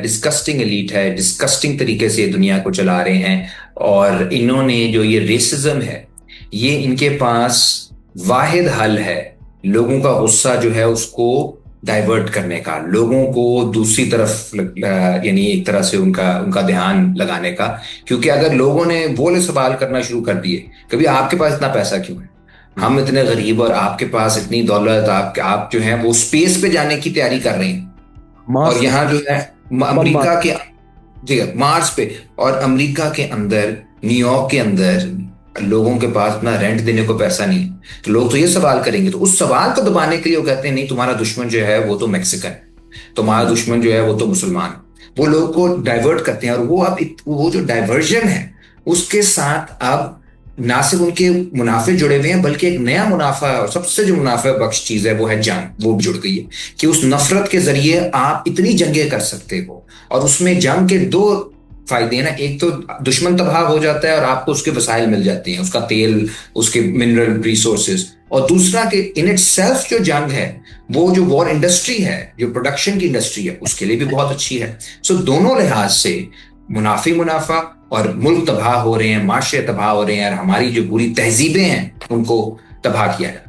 डिस्कस्टिंग तरीके से दुनिया को चला रहे हैं। और इन्होंने जो ये रेसिज्म है, ये इनके पास वाहिद हल है लोगों का गुस्सा जो है उसको डाइवर्ट करने का, लोगों को दूसरी तरफ यानी एक तरह से उनका उनका ध्यान लगाने का। क्योंकि अगर लोगों ने वो वाले सवाल करना शुरू कर दिए, कभी आपके पास इतना पैसा क्यों है, हम इतने गरीब और आपके पास इतनी दौलत, आप जो है वो स्पेस पे जाने की तैयारी कर रहे हैं, और मार्स यहाँ जो है बम मार। अमेरिका के, जी मार्स पे, और अमेरिका के अंदर, न्यूयॉर्क के अंदर लोगों के पास अपना रेंट देने को पैसा नहीं है। तो लोग तो ये सवाल करेंगे, तो उस सवाल को दबाने के लिए वो कहते हैं नहीं, तुम्हारा दुश्मन जो है वो तो मैक्सिकन है, तुम्हारा दुश्मन जो है वो तो मुसलमान है। वो लोग को डाइवर्ट करते हैं, और वो अब वो जो डाइवर्जन है उसके साथ अब ना सिर्फ उनके मुनाफे जुड़े हुए हैं, बल्कि एक नया मुनाफा, और सबसे जो मुनाफा बख्श चीज है वो है जंग, वो भी जुड़ गई है। कि उस नफरत के जरिए आप इतनी जंगें कर सकते हो, और उसमें जंग के दो फायदे हैं ना, एक तो दुश्मन तबाह हो जाता है और आपको उसके वसाइल मिल जाते हैं, उसका तेल, उसके मिनरल रिसोर्सेज, और दूसरा कि इन इट सेल्फ जो जंग है, वो जो वॉर इंडस्ट्री है, जो प्रोडक्शन की इंडस्ट्री है, उसके लिए भी बहुत अच्छी है। सो दोनों लिहाज से मुनाफी मुनाफा, और मुल्क तबाह हो रहे हैं, माशरे तबाह हो रहे हैं, और हमारी जो पूरी तहजीबें हैं उनको तबाह किया जाए।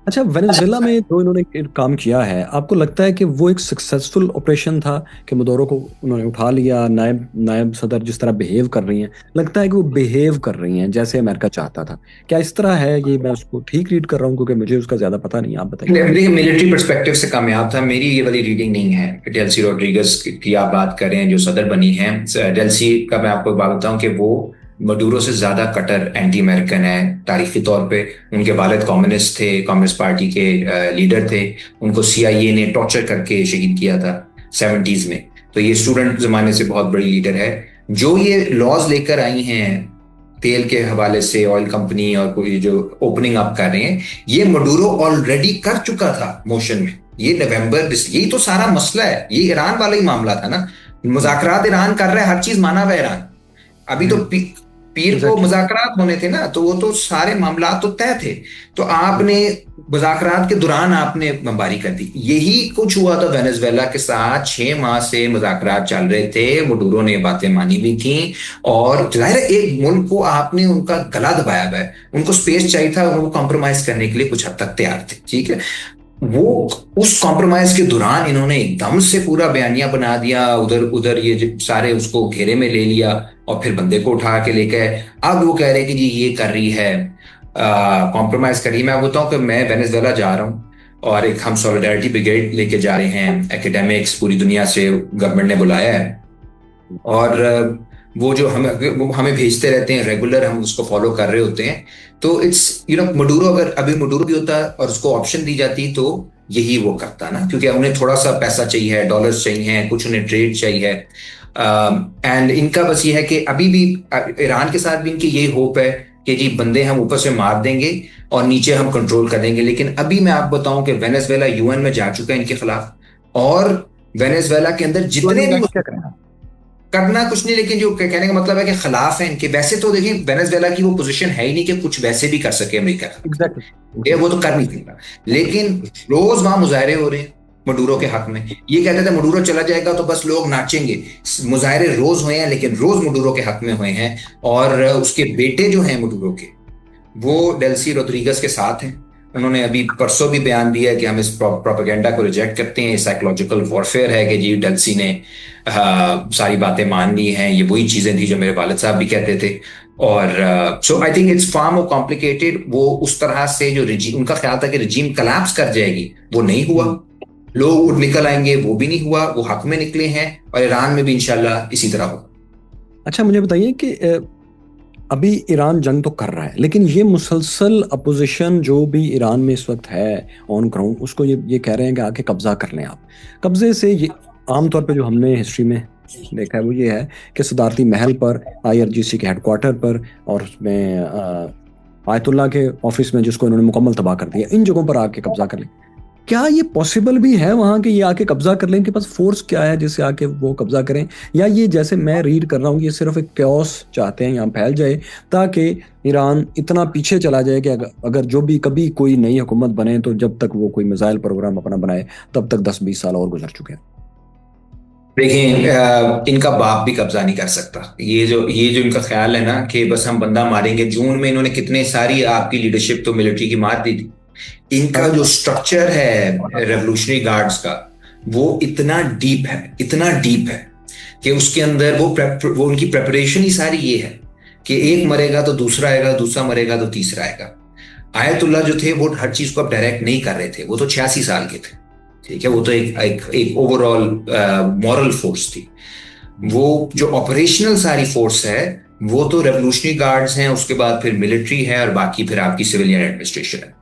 अच्छा, वेनेजुएला में जो इन्होंने काम किया है, आपको लगता है कि वो एक सक्सेसफुल ऑपरेशन था कि मदुरो को उन्होंने उठा लिया? नायब नायब सदर जिस तरह बिहेव कर रही हैं, लगता है कि वो बिहेव कर रही हैं जैसे अमेरिका चाहता था? क्या इस तरह है? ये मैं उसको ठीक रीड कर रहा हूँ क्योंकि मुझे उसका ज्यादा पता नहीं, आप बताइए। देखिए, मिलिट्री परस्पेक्टिव से कामयाब था, मेरी ये वाली रीडिंग नहीं है। डेल्सी रोड्रिगस की आप बात कर रहे हैं जो सदर बनी है, डेल्सी का मैं आपको एक बात बताऊं कि वो मडूरो से ज्यादा कटर एंटी अमेरिकन है तारीखी तौर पे। उनके वालिद कम्युनिस्ट थे, कम्युनिस्ट पार्टी के लीडर थे, उनको CIA ने टॉर्चर करके शहीद किया था 70s में। तो ये स्टूडेंट जमाने से बहुत बड़ी लीडर है। जो ये लॉज लेकर आई हैं तेल के हवाले से, ऑयल कंपनी और कोई जो ओपनिंग अप कर रहे हैं, ये मडूरो ऑलरेडी कर चुका था मोशन में। ये नवंबर, यही तो सारा मसला है, ये ईरान वाला ही मामला था ना। मुज़ाकरात ईरान कर रहा है, हर चीज माना हुआ है ईरान। अभी तो पीर को एग्जैक्टली। मुज़ाकरात होने थे ना, तो वो तो सारे मामला तो तय थे। तो आपने मुज़ाकरात के दौरान आपने बमबारी कर दी। यही कुछ हुआ था वेनेजुएला के साथ, 6 माह से मुज़ाकरात चल रहे थे, मडूरो ने बातें मानी भी थी, और जाहिर है एक मुल्क को आपने उनका गला दबाया हुआ है, उनको स्पेस चाहिए था, उनको कॉम्प्रोमाइज करने के लिए कुछ हद तक तैयार थे, ठीक है। वो उस कॉम्प्रोमाइज के दौरान इन्होंने एकदम से पूरा बयानिया बना दिया, उधर उधर ये सारे उसको घेरे में ले लिया, और फिर बंदे को उठा के लेके आए। अब वो कह रहे हैं कि जी ये कर रही है, कॉम्प्रोमाइज कर रही है। मैं बताऊं कि मैं वेनेजुएला जा रहा हूँ, और एक हम सॉलिडारिटी ब्रिगेड लेके जा रहे हैं, एकेडमिक्स पूरी दुनिया से गवर्नमेंट ने बुलाया है, और वो जो वो हमें भेजते रहते हैं रेगुलर, हम उसको फॉलो कर रहे होते हैं। तो इट्स मडूरो, अगर अभी मडूरो भी होता और उसको ऑप्शन दी जाती तो यही वो करता ना, क्योंकि उन्हें थोड़ा सा पैसा चाहिए, डॉलर्स चाहिए, कुछ उन्हें ट्रेड चाहिए। एंड इनका बस ये है कि अभी भी ईरान के साथ भी इनकी यही होप है कि जी बंदे हम ऊपर से मार देंगे और नीचे हम कंट्रोल कर देंगे। लेकिन अभी मैं आपको बताऊं कि वेनेजुएला UN में जा चुका है इनके खिलाफ, और वेनेजुएला के अंदर जितने भी क्या करना? करना कुछ नहीं, लेकिन जो कहने का मतलब है कि खिलाफ है इनके। वैसे तो देखिए वेनेजुएला की वो पोजीशन है ही नहीं कि कुछ वैसे भी कर सके अमेरिका, ये एग्जैक्टली। वो तो कर नहीं सकता। लेकिन रोज वहां मुजाहरे हो रहे हैं मडूरो के हक में। ये कहते थे मडूरो चला जाएगा तो बस लोग नाचेंगे। मुजाहरे रोज हुए हैं, लेकिन रोज मडूरो के हक में हुए हैं। और उसके बेटे जो हैं मडूरो के, वो डेल्सी रोड्रिगस के साथ हैं। उन्होंने अभी परसों भी बयान दिया है कि हम इस प्रोपेगेंडा को रिजेक्ट करते हैं, साइकोलॉजिकल वॉरफेयर है कि जी डेल्सी ने सारी बातें मान ली हैं, ये वही चीजें थी जो मेरे वालिद साहब भी कहते थे। और so I think it's far more complicated. वो उस तरह से जो रिजीम, उनका ख्याल था कि रिजीम कलैप्स कर जाएगी, वो नहीं हुआ। लोग निकल आएंगे, वो भी नहीं हुआ, वो हक में निकले हैं, और ईरान में भी इंशाल्लाह इसी तरह होगा। अच्छा, मुझे बताइए कि अभी ईरान जंग तो कर रहा है, लेकिन ये मुसलसल अपोजिशन जो भी ईरान में इस वक्त है ऑन ग्राउंड, उसको ये कह रहे हैं कि आके कब्जा कर लें आप। कब्जे से ये आमतौर पे जो हमने हिस्ट्री में देखा है वो ये है कि सदारती महल पर, IRGC के हेडक्वार्टर पर, और उसमें आयतुल्ला के ऑफिस में, जिसको इन्होंने मुकम्मल तबाह कर दिया, इन जगहों पर आके कब्जा कर लें। क्या ये पॉसिबल भी है वहां के ये आके कब्जा कर लें? इनके पास फोर्स क्या है जिससे आके वो कब्जा करें? या ये जैसे मैं रीड कर रहा हूँ, ये सिर्फ एक क्योस चाहते हैं यहाँ फैल जाए, ताकि ईरान इतना पीछे चला जाए कि अगर जो भी कभी कोई नई हुकूमत बने तो जब तक वो कोई मिसाइल प्रोग्राम अपना बनाए तब तक 10-20 साल और गुजर चुके हैं। देखिए, इनका बाप भी कब्जा नहीं कर सकता। ये जो इनका ख्याल है ना कि बस हम बंदा मारेंगे। जून में इन्होंने कितने सारी आपकी लीडरशिप तो मिलिट्री की मार दी थी। इनका जो स्ट्रक्चर है रेवोल्यूशनरी गार्ड्स का, वो इतना डीप है कि उसके अंदर वो उनकी प्रेपरेशन ही सारी ये है कि एक मरेगा तो दूसरा आएगा, दूसरा मरेगा तो तीसरा आएगा। आयतुल्ला जो थे वो हर चीज को अब डायरेक्ट नहीं कर रहे थे, वो तो 86 साल के थे, ठीक है, वो तो एक ओवरऑल मॉरल फोर्स थी। वो जो ऑपरेशनल सारी फोर्स है वो तो रेवोल्यूशनरी गार्ड्स हैं, उसके बाद फिर मिलिट्री है और बाकी फिर आपकी सिविलियन एडमिनिस्ट्रेशन है।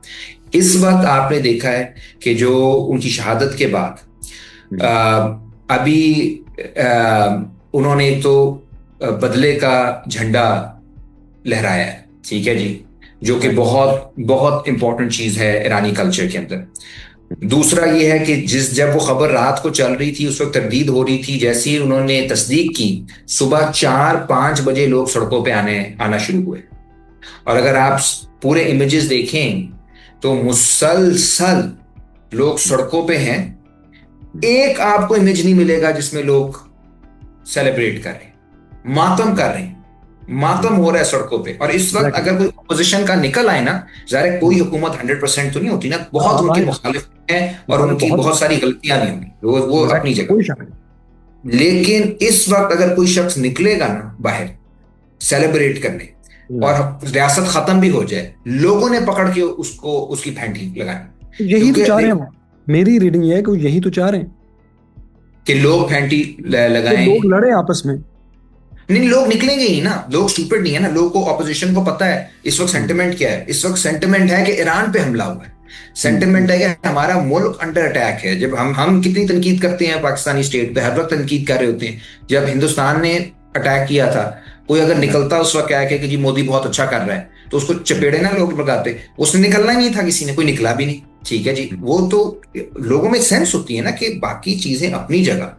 इस वक्त आपने देखा है कि जो उनकी शहादत के बाद अभी उन्होंने एक तो बदले का झंडा लहराया है, ठीक है जी, जो कि बहुत बहुत इंपॉर्टेंट चीज है ईरानी कल्चर के अंदर। दूसरा ये है कि जब वो खबर रात को चल रही थी उस वक्त तरदीद हो रही थी, जैसे ही उन्होंने तस्दीक की सुबह 4-5 बजे लोग सड़कों पे आना शुरू हुए। और अगर आप पूरे इमेजेस देखें तो मुसलसल लोग सड़कों पे हैं, एक आपको इमेज नहीं मिलेगा जिसमें लोग सेलिब्रेट कर रहे हैं, मातम कर रहे हैं, मातम हो रहा है सड़कों पे। और इस वक्त अगर कोई अपोजिशन का निकल आए ना, जाहिर कोई हुकूमत 100% तो नहीं होती ना, बहुत उनके मुखालिफ हैं और उनकी बहुत सारी गलतियां भी होंगी, वो अपनी जगह। लेकिन इस वक्त अगर कोई शख्स निकलेगा ना बाहर सेलिब्रेट करने और रियासत खत्म भी हो जाए, लोगों ने पकड़ के उसको उसकी फैंटी लगानी। यही तो चाह रहे हैं, मेरी रीडिंग ये है कि यही तो चाह रहे हैं कि लोग फैंटी लगाएं, लोग लड़े आपस में। नहीं, लोग निकलेंगे ही ना, लोग स्टूपिड नहीं है ना, लोगों को ऑपोजिशन को पता है इस वक्त सेंटिमेंट क्या है। इस वक्त सेंटिमेंट है कि ईरान पे हमला हुआ है, सेंटिमेंट है कि हमारा मुल्क अंडर अटैक है। जब हम कितनी तनकीद करते हैं पाकिस्तानी स्टेट पे, हर वक्त तनकीद कर रहे होते हैं। जब हिंदुस्तान ने अटैक किया था, कोई अगर निकलता उस वक्त क्या है कि जी मोदी बहुत अच्छा कर रहा है, तो उसको चपेड़े ना लोग लगाते। उसने निकलना ही नहीं था, किसी ने कोई निकला भी नहीं, ठीक है जी। वो तो लोगों में सेंस होती है ना कि बाकी चीजें अपनी जगह,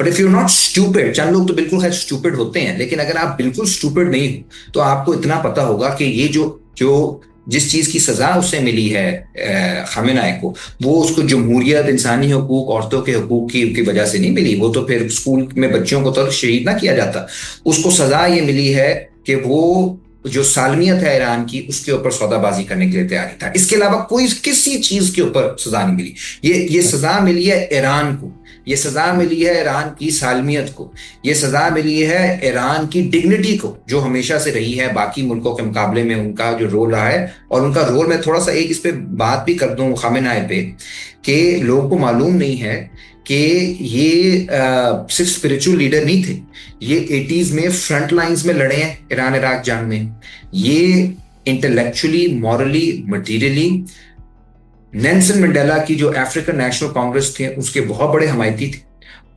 but if you not stupid, चंद लोग तो बिल्कुल खैर स्टूपिड होते हैं, लेकिन अगर आप बिल्कुल स्टूपिड नहीं हो तो आपको इतना पता होगा कि ये जो जिस चीज की सजा उससे मिली है खामेनाई को, वो उसको जमहूरियत, इंसानी हकूक, औरतों के हकूक की वजह से नहीं मिली। वो तो फिर स्कूल में बच्चों को तो शहीद ना किया जाता, उसको सजा ये मिली है कि वो जो सालमियत है ईरान की, उसके ऊपर सौदाबाजी करने के लिए तैयारी था। इसके अलावा कोई किसी चीज के ऊपर सजा नहीं मिली। ये सजा मिली है ईरान को, ये सजा मिली है ईरान की सालमियत को, ये सजा मिली है ईरान की डिग्निटी को, जो हमेशा से रही है बाकी मुल्कों के मुकाबले में उनका जो रोल रहा है। और उनका रोल, मैं थोड़ा सा एक इस पे बात भी कर दूं खामेनाई पे, कि लोगों को मालूम नहीं है कि ये सिर्फ स्पिरिचुअल लीडर नहीं थे, ये 80s में फ्रंट लाइंस में लड़े हैं ईरान इराक जंग में। ये intellectually, morally, materially Nelson Mandela की जो अफ्रीकन नेशनल कांग्रेस थे उसके बहुत बड़े हमायती थे,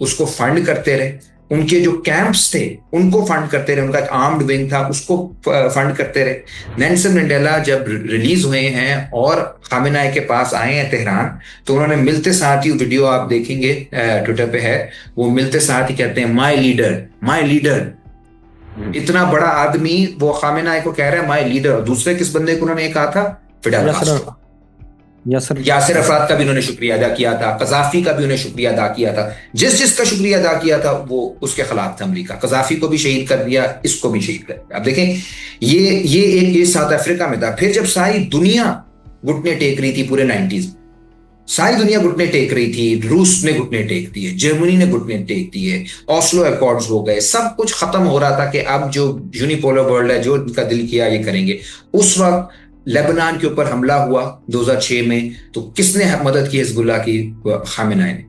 उसको फंड करते रहे। उनके जो कैंप्स थे उनको फंड करते रहे, उनका एक आर्म्ड विंग था उसको फंड करते रहे। नेल्सन मंडेला जब रिलीज हुए हैं और खामेनाई के पास आए हैं तेहरान, तो उन्होंने मिलते साथ ही, वीडियो आप देखेंगे ट्विटर पे है, वो मिलते साथ ही कहते हैं माय लीडर, माय लीडर। इतना बड़ा आदमी वो खामेनाई को कह रहा है माय लीडर। दूसरे किस बंदे को उन्होंने कहा था? फिडेल कास्ट्रो। यासिर अफराद का भी उन्होंने शुक्रिया अदा किया था, कजाफी का भी उन्हें शुक्रिया अदा किया था। जिसका शुक्रिया अदा किया था वो उसके खिलाफ था अमरीका। कजाफी को भी शहीद कर दिया, इसको भी शहीद कर दिया। अब देखें, ये साउथ अफ्रीका में था। फिर जब सारी दुनिया घुटने टेक रही थी, पूरे 90s सारी दुनिया घुटने टेक रही थी, रूस ने घुटने टेक दिए, जर्मनी ने घुटने टेक दिए, ऑस्लो अकॉर्ड्स हो गए, सब कुछ खत्म हो रहा था कि अब जो यूनिपोलर वर्ल्ड है, जो उनका दिल किया ये करेंगे। उस वक्त लेबनान के ऊपर हमला हुआ 2006 में, तो किसने मदद की? हिजबुल्लाह की, खामेनाई ने।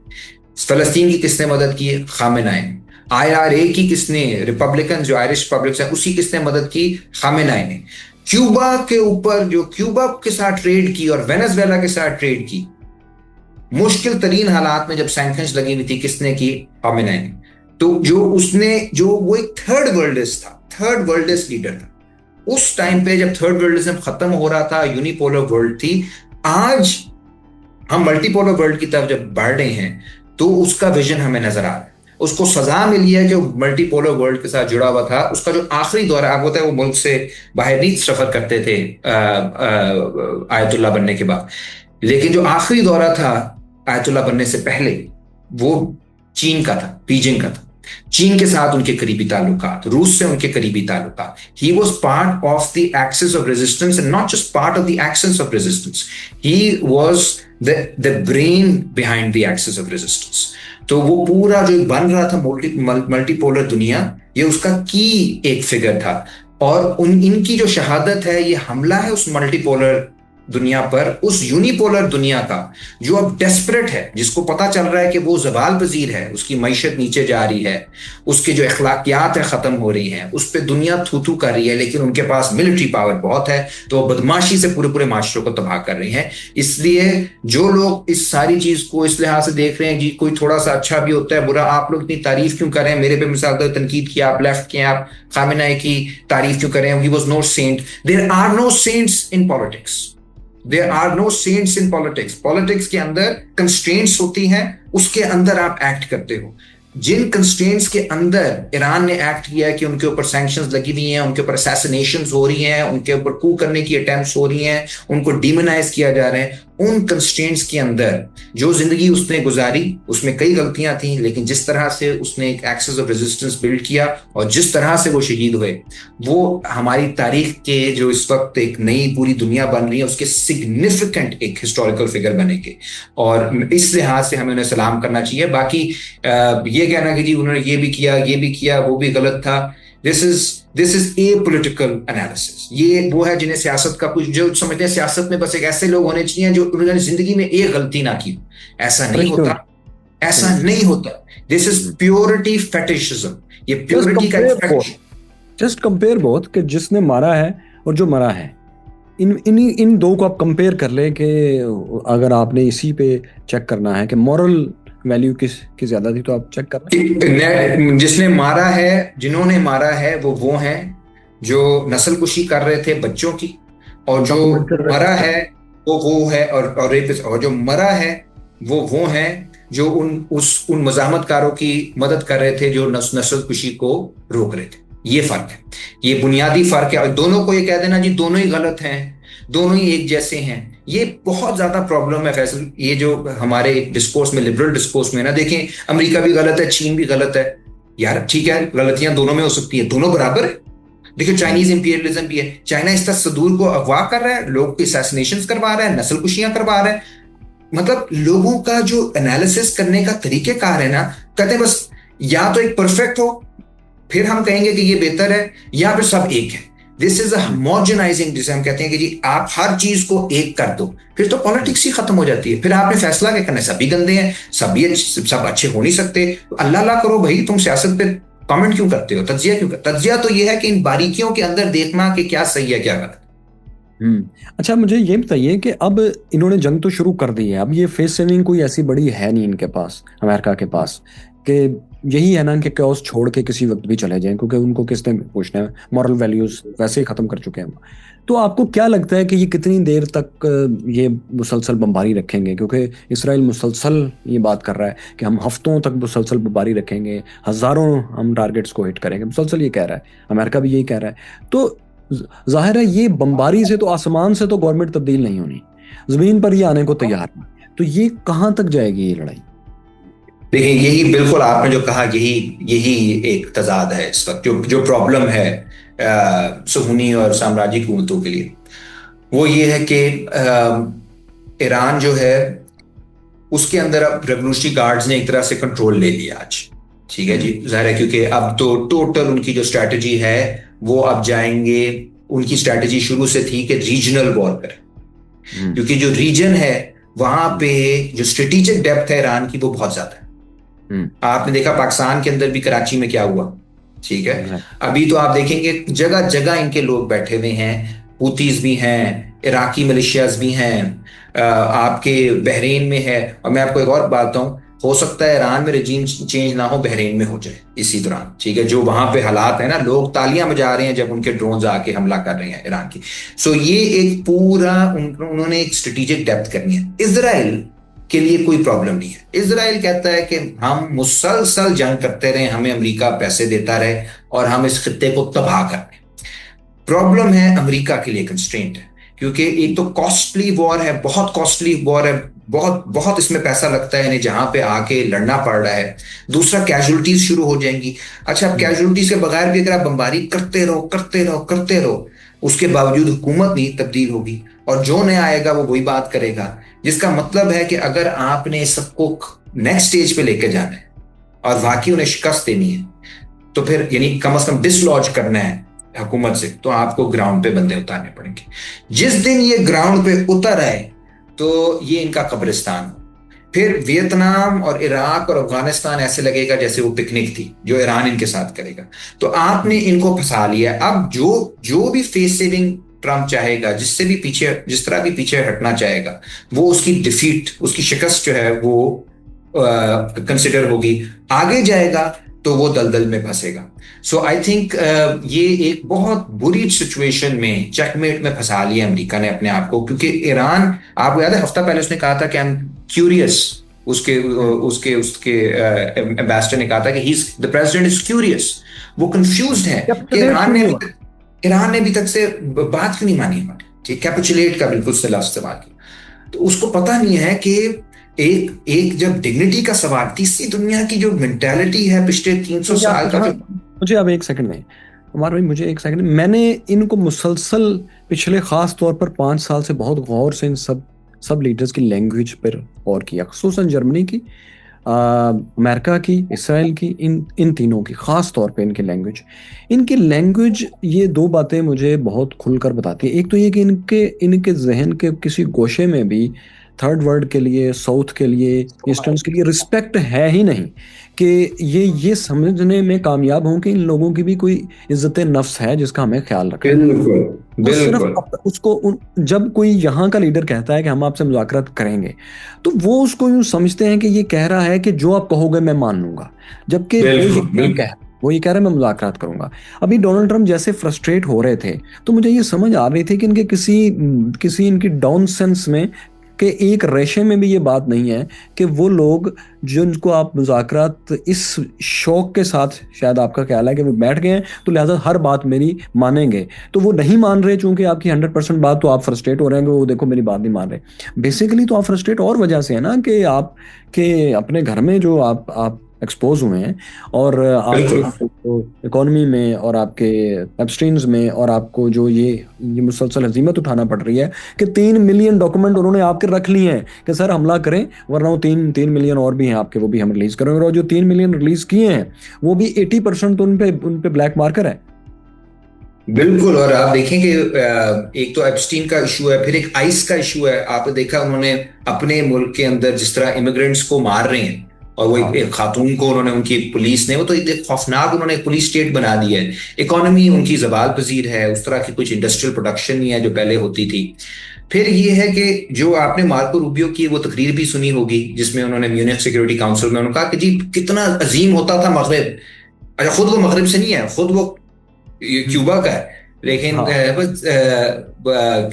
फलस्तीन की किसने मदद की? खामेनाई ने। IRA की किसने, रिपब्लिकन जो आयरिश रिपब्लिक है उसकी किसने मदद की? खामेनाई ने। क्यूबा के ऊपर, जो क्यूबा के साथ ट्रेड की और वेनेजुएला के साथ ट्रेड की, मुश्किल तरीन हालात में जब सैंक्शंस लगी हुई थी, किसने की? खामेनाई ने। तो वो एक थर्ड वर्ल्डिस्ट था, थर्ड वर्ल्डिस्ट लीडर था उस टाइम पे जब थर्ड वर्ल्डिज्म खत्म हो रहा था, यूनिपोलर वर्ल्ड थी। आज हम मल्टीपोलर वर्ल्ड की तरफ जब बढ़ रहे हैं तो उसका विजन हमें नजर आ रहा है। उसको सजा मिली है जो मल्टीपोलर वर्ल्ड के साथ जुड़ा हुआ था। उसका जो आखिरी दौरा, आपको पता है वो मुल्क से बाहर नहीं सफर करते थे आयतुल्ला बनने के बाद, लेकिन जो आखिरी दौरा था आयतुल्ला बनने से पहले वो चीन का था, बीजिंग का था। चीन के साथ उनके करीबी ताल्लुकात, रूस से उनके करीबी ताल्लुकात. He was part of the axis of resistance and not just part of the axis of resistance, he was the brain behind the axis of resistance. तो वो पूरा जो बन रहा था मल्टीपोलर दुनिया, ये उसका की एक फिगर था. और इनकी जो शहादत है, ये हमला है उस मल्टीपोलर दुनिया पर, उस यूनिपोलर दुनिया का जो अब डेस्परेट है, जिसको पता चल रहा है कि वो ज़वाल पजीर है, उसकी मईशत नीचे जा रही है, उसके जो अखलाकियात है ख़त्म हो रही हैं, उस पर दुनिया थू थू कर रही है, लेकिन उनके पास मिलिट्री पावर बहुत है, तो वो बदमाशी से पूरे पूरे माशरे को तबाह कर रही हैं. इसलिए जो लोग इस सारी चीज़ को इस लिहाज से देख रहे हैं जी, कोई थोड़ा सा अच्छा भी होता है, बुरा, आप लोग इतनी तारीफ क्यों कर रहे हैं, मेरे पे मिसाल तो तनकीद किया, आप लेफ्ट के, आप खामेनेई की तारीफ क्यों कर रहे हैं, he was no saint. There are no saints in politics. There are no saints in politics. Politics के अंदर constraints होती हैं, उसके अंदर आप एक्ट करते हो. जिन कंस्ट्रेंट्स के अंदर ईरान ने एक्ट किया है कि उनके ऊपर सैंक्शंस लगी हुई हैं, उनके ऊपर असैसिनेशंस हो रही हैं, उनके ऊपर कू करने की अटेम्प्ट्स हो रही हैं, उनको डिमोनाइज किया जा रहा है, उन कंस्ट्रेंट्स के अंदर जो जिंदगी उसने गुजारी, उसमें कई गलतियां थी, लेकिन जिस तरह से उसने एक एक्सेस ऑफ रेजिस्टेंस बिल्ड किया और जिस तरह से वो शहीद हुए, वो हमारी तारीख के जो इस वक्त एक नई पूरी दुनिया बन रही है, उसके सिग्निफिकेंट एक हिस्टोरिकल फिगर बनेंगे. और इस लिहाज से हमें उन्हें सलाम करना चाहिए. बाकी ये कहना कि जी उन्होंने ये भी किया, वो भी गलत था, this is a political analysis. ये वो है जिन्हें सियासत का कुछ, जो समझते हैं सियासत में बस एक ऐसे लोग होने चाहिए जो उन्होंने जिंदगी में एक गलती ना की. ऐसा नहीं होता, ऐसा नहीं होता. This is purity fetishism. ये प्योरिटी का जस्ट कंपेयर बोथ, कि जिसने मारा है और जो मरा है, इन दो को आप कंपेयर कर ले कि अगर आपने इसी पे चेक करना है कि मॉरल वैल्यू किसकी ज्यादा थी, तो आप चेक कर. जिसने मारा है, जिन्होंने मारा है, वो हैं जो नस्ल कुशी कर रहे थे बच्चों की, और जो मरा है वो है, और रेपिस्ट, और जो मरा है वो हैं जो उन मज़ाहमतकारों की मदद कर रहे थे जो नस्ल कुशी को रोक रहे थे. ये फर्क है, ये बुनियादी फर्क है. और दोनों को ये कह देना जी दोनों ही गलत हैं, दोनों ही एक जैसे हैं, ये बहुत ज्यादा प्रॉब्लम है फैसल. ये जो हमारे डिस्कोर्स में, लिबरल डिस्कोर्स में ना, देखें अमेरिका भी गलत है, चीन भी गलत है. यार ठीक है, गलतियां दोनों में हो सकती है, दोनों बराबर है. देखिए चाइनीज इंपीरियलिज्म भी है, चाइना इस तरह सदूर को अगवा कर रहा है, लोग असैसिनेशंस करवा रहा है, नस्ल कुशियां करवा रहा है. मतलब लोगों का जो एनालिसिस करने का तरीकेकार है ना, कहते हैं बस या तो एक परफेक्ट हो, फिर हम कहेंगे कि ये बेहतर है, या फिर सब एक है. दिस इज होमोजेनाइजिंग, जिसे हम कहते हैं कि जी आप हर चीज को एक कर दो, फिर तो पॉलिटिक्स ही खत्म हो जाती है. फिर आपने फैसला क्या करना है, सभी गंदे हैं, सब अच्छे हो नहीं सकते. अल्लाह अल्लाह करो भाई, तुम सियासत पे कमेंट क्यों करते हो, तज्जिया क्यों करते? तज्जिया तो ये है कि इन बारीकियों के अंदर देखना कि क्या सही है क्या गलत. अच्छा, मुझे ये बताइए कि अब इन्होंने जंग तो शुरू कर दी है, अब ये फेस सेविंग कोई ऐसी बड़ी है नहीं इनके पास, अमेरिका के पास, कि यही है ना कि कैओस छोड़ के किसी वक्त भी चले जाएं, क्योंकि उनको किसने पूछना है, मॉरल वैल्यूज वैसे ही खत्म कर चुके हैं. तो आपको क्या लगता है कि ये कितनी देर तक ये मुसलसल बमबारी रखेंगे? क्योंकि इसराइल मुसलसल ये बात कर रहा है कि हम हफ्तों तक मुसलसल बमबारी रखेंगे, हजारों हम टारगेट्स को हिट करेंगे, मुसलसल ये कह रहा है, अमेरिका भी यही कह रहा है. तो जाहिर है ये बमबारी से तो, आसमान से तो गवर्नमेंट तब्दील नहीं होनी, जमीन पर ये आने को तैयार नहीं. तो ये कहाँ तक जाएगी ये लड़ाई? देखिए यही बिल्कुल आपने जो कहा, यही एक तजाद है इस वक्त, जो प्रॉब्लम है सुन्नी और साम्राज्यिक हुकूमतों के लिए, वो ये है कि ईरान जो है उसके अंदर अब रेवोल्यूशनरी गार्ड्स ने एक तरह से कंट्रोल ले लिया आज. ठीक है जी, जाहिर है, क्योंकि अब तो टोटल उनकी जो स्ट्रैटेजी है वो अब जाएंगे, उनकी स्ट्रैटेजी शुरू से थी कि रीजनल वॉर करें, क्योंकि जो रीजन है वहां पे जो स्ट्रेटेजिक डेप्थ है ईरान की वो बहुत ज्यादा है. आपने देखा पाकिस्तान के अंदर भी, कराची में क्या हुआ, ठीक है. अभी तो आप देखेंगे जगह जगह इनके लोग बैठे हुए हैं, हूतीज भी हैं, इराकी मिलिशियाज भी हैं, आपके बहरीन में है. और मैं आपको एक और बात बताऊं, हो सकता है ईरान में रजीम चेंज ना हो, बहरीन में हो जाए इसी दौरान. ठीक है, जो वहां पे हालात है ना, लोग तालियां बजा रहे हैं जब उनके ड्रोन आके हमला कर रहे हैं ईरान की. सो ये एक पूरा उन्होंने एक स्ट्रेटेजिक डेप्थ करनी है. इजराइल के लिए कोई प्रॉब्लम नहीं है. इजराइल कहता है कि हम मुसलसल जंग करते रहे, हमें अमेरिका पैसे देता रहे और हम इस खित्ते को तबाह कर रहे. प्रॉब्लम है अमेरिका के लिए, कंस्ट्रेंट है, क्योंकि एक तो कॉस्टली वॉर है, बहुत कॉस्टली वॉर है, बहुत बहुत इसमें पैसा लगता है इन्हें, जहां पे आके लड़ना पड़ रहा है। दूसरा, कैजुअलिटीज शुरू हो जाएंगी। अच्छा, अब कैजुअलिटीज के बगैर भी अगर आप बमबारी करते रहो करते रहो करते रहो, उसके बावजूद हुकूमत नहीं तब्दील होगी, और जो नया आएगा वो वही बात करेगा। जिसका मतलब है कि अगर आपने सबको नेक्स्ट स्टेज पे लेके जाना है और वाकई उन्हें शिकस्त देनी है, तो फिर यानी कम से कम डिसलॉज करना है हुकूमत से, तो आपको ग्राउंड पे बंदे उतारने पड़ेंगे। जिस दिन ये ग्राउंड पे उतर आए तो ये इनका कब्रिस्तान हो। फिर वियतनाम और इराक और अफगानिस्तान ऐसे लगेगा जैसे वो पिकनिक थी जो ईरान इनके साथ करेगा। तो आपने इनको फंसा लिया। अब जो जो भी फेस सेविंग ट्रंप चाहेगा, जिससे भी पीछे, जिस तरह भी पीछे हटना चाहेगा, वो उसकी डिफीट, उसकी शिकस्त जो है वो कंसिडर होगी। आगे जाएगा तो वो दलदल में फंसेगा। सो आई थिंक ये एक बहुत बुरी सिचुएशन में, चेकमेट में फंसा लिया अमेरिका ने अपने आप को, क्योंकि ईरान, आपको याद है हफ्ता पहले उसने कहा था कि आई एम क्यूरियस, उसके उसके उसके एम्बेसडर ने कहा था कि he is the president is curious. वो कंफ्यूज्ड है कि ईरान ने अभी तक से बात क्यों नहीं मानी हमारी, ठीक, कैपिचुलेट का बिल्कुल सही लफ्ज़ इस्तेमाल किया। तो उसको पता नहीं है कि एक जब डिग्निटी का सवाल, तीसरी दुनिया की जो मेंटालिटी है पिछले 300 साल का, मुझे अब एक सेकंड में, उमर भाई मुझे एक सेकंड, मैंने इनको मुसलसल पिछले खास तौर पर 5 साल से बहुत गौर से इन सब लीडर्स की लैंग्वेज पर गौर किया, खुसूसन जर्मनी की, अमेरिका की, इसराइल की, इन तीनों की खास तौर पे इनकी लैंग्वेज ये दो बातें मुझे बहुत खुलकर बताती है। एक तो ये कि इनके जहन के किसी गोशे में भी थर्ड वर्ल्ड के लिए, साउथ के लिए, ईस्टर्न्स के लिए रिस्पेक्ट है ही नहीं, कि ये समझने में कामयाब हों कि इन लोगों की भी कोई इज्जत नफ्स है जिसका हमें ख्याल रखना है। तो सिर्फ उसको जब कोई यहाँ का लीडर कहता है कि हम आपसे मुज़ाकरात करेंगे, तो वो उसको यूं समझते हैं कि ये कह रहा है कि जो आप कहोगे मैं मान लूंगा, जबकि वो ये कह रहा है मैं मुज़ाकरात करूंगा। अभी डोनाल्ड ट्रंप जैसे फ्रस्ट्रेट हो रहे थे, तो मुझे ये समझ आ रही थी कि इनके किसी इनकी डाउन सेंस में कि एक रेशे में भी ये बात नहीं है कि वो लोग जिनको आप मुज़ाकरात इस शौक के साथ, शायद आपका ख्याल है कि वो बैठ गए हैं तो लिहाजा हर बात मेरी मानेंगे, तो वो नहीं मान रहे, चूंकि आपकी 100% बात, तो आप फ्रस्ट्रेट हो रहे हैं कि वो देखो मेरी बात नहीं मान रहे। बेसिकली तो आप फ्रस्ट्रेट और वजह से है ना, कि आप के अपने घर में जो आप एक्सपोज हुए हैं, और आपके इकोनॉमी में और आपके एब्स्ट्रीम्स में, और आपको जो ये मुसलसल हजीमत उठाना पड़ रही है कि 3 मिलियन डॉक्यूमेंट उन्होंने आपके रख लिए हैं कि सर हमला करें, वरना वो 3 मिलियन और भी हैं आपके, वो भी हम रिलीज करेंगे। और जो 3 मिलियन रिलीज किए हैं वो भी 80% तो उन पे ब्लैक मार्कर है। बिल्कुल। और आप देखें कि एक तो एप्स्टीन का इशू है, फिर एक आइस का इशू है। आपने देखा उन्होंने अपने मुल्क के अंदर जिस तरह इमिग्रेंट्स को मार रहे हैं, और वो एक खातून को उन्होंने, उनकी पुलिस ने, वो तो एक खौफनाक उन्होंने एक पुलिस स्टेट बना दी है। इकोनॉमी उनकी जवाल पजीर है, उस तरह की कुछ इंडस्ट्रियल प्रोडक्शन नहीं है जो पहले होती थी। फिर ये है कि जो आपने मार्को रूबियो की वो तकरीर भी सुनी होगी, जिसमें उन्होंने म्यूनिख सिक्योरिटी काउंसिल में उन्होंने कहा कि जी कितना अजीम होता था मगरिब। अच्छा, खुद वो मगरिब से नहीं है, खुद वो क्यूबा का है, लेकिन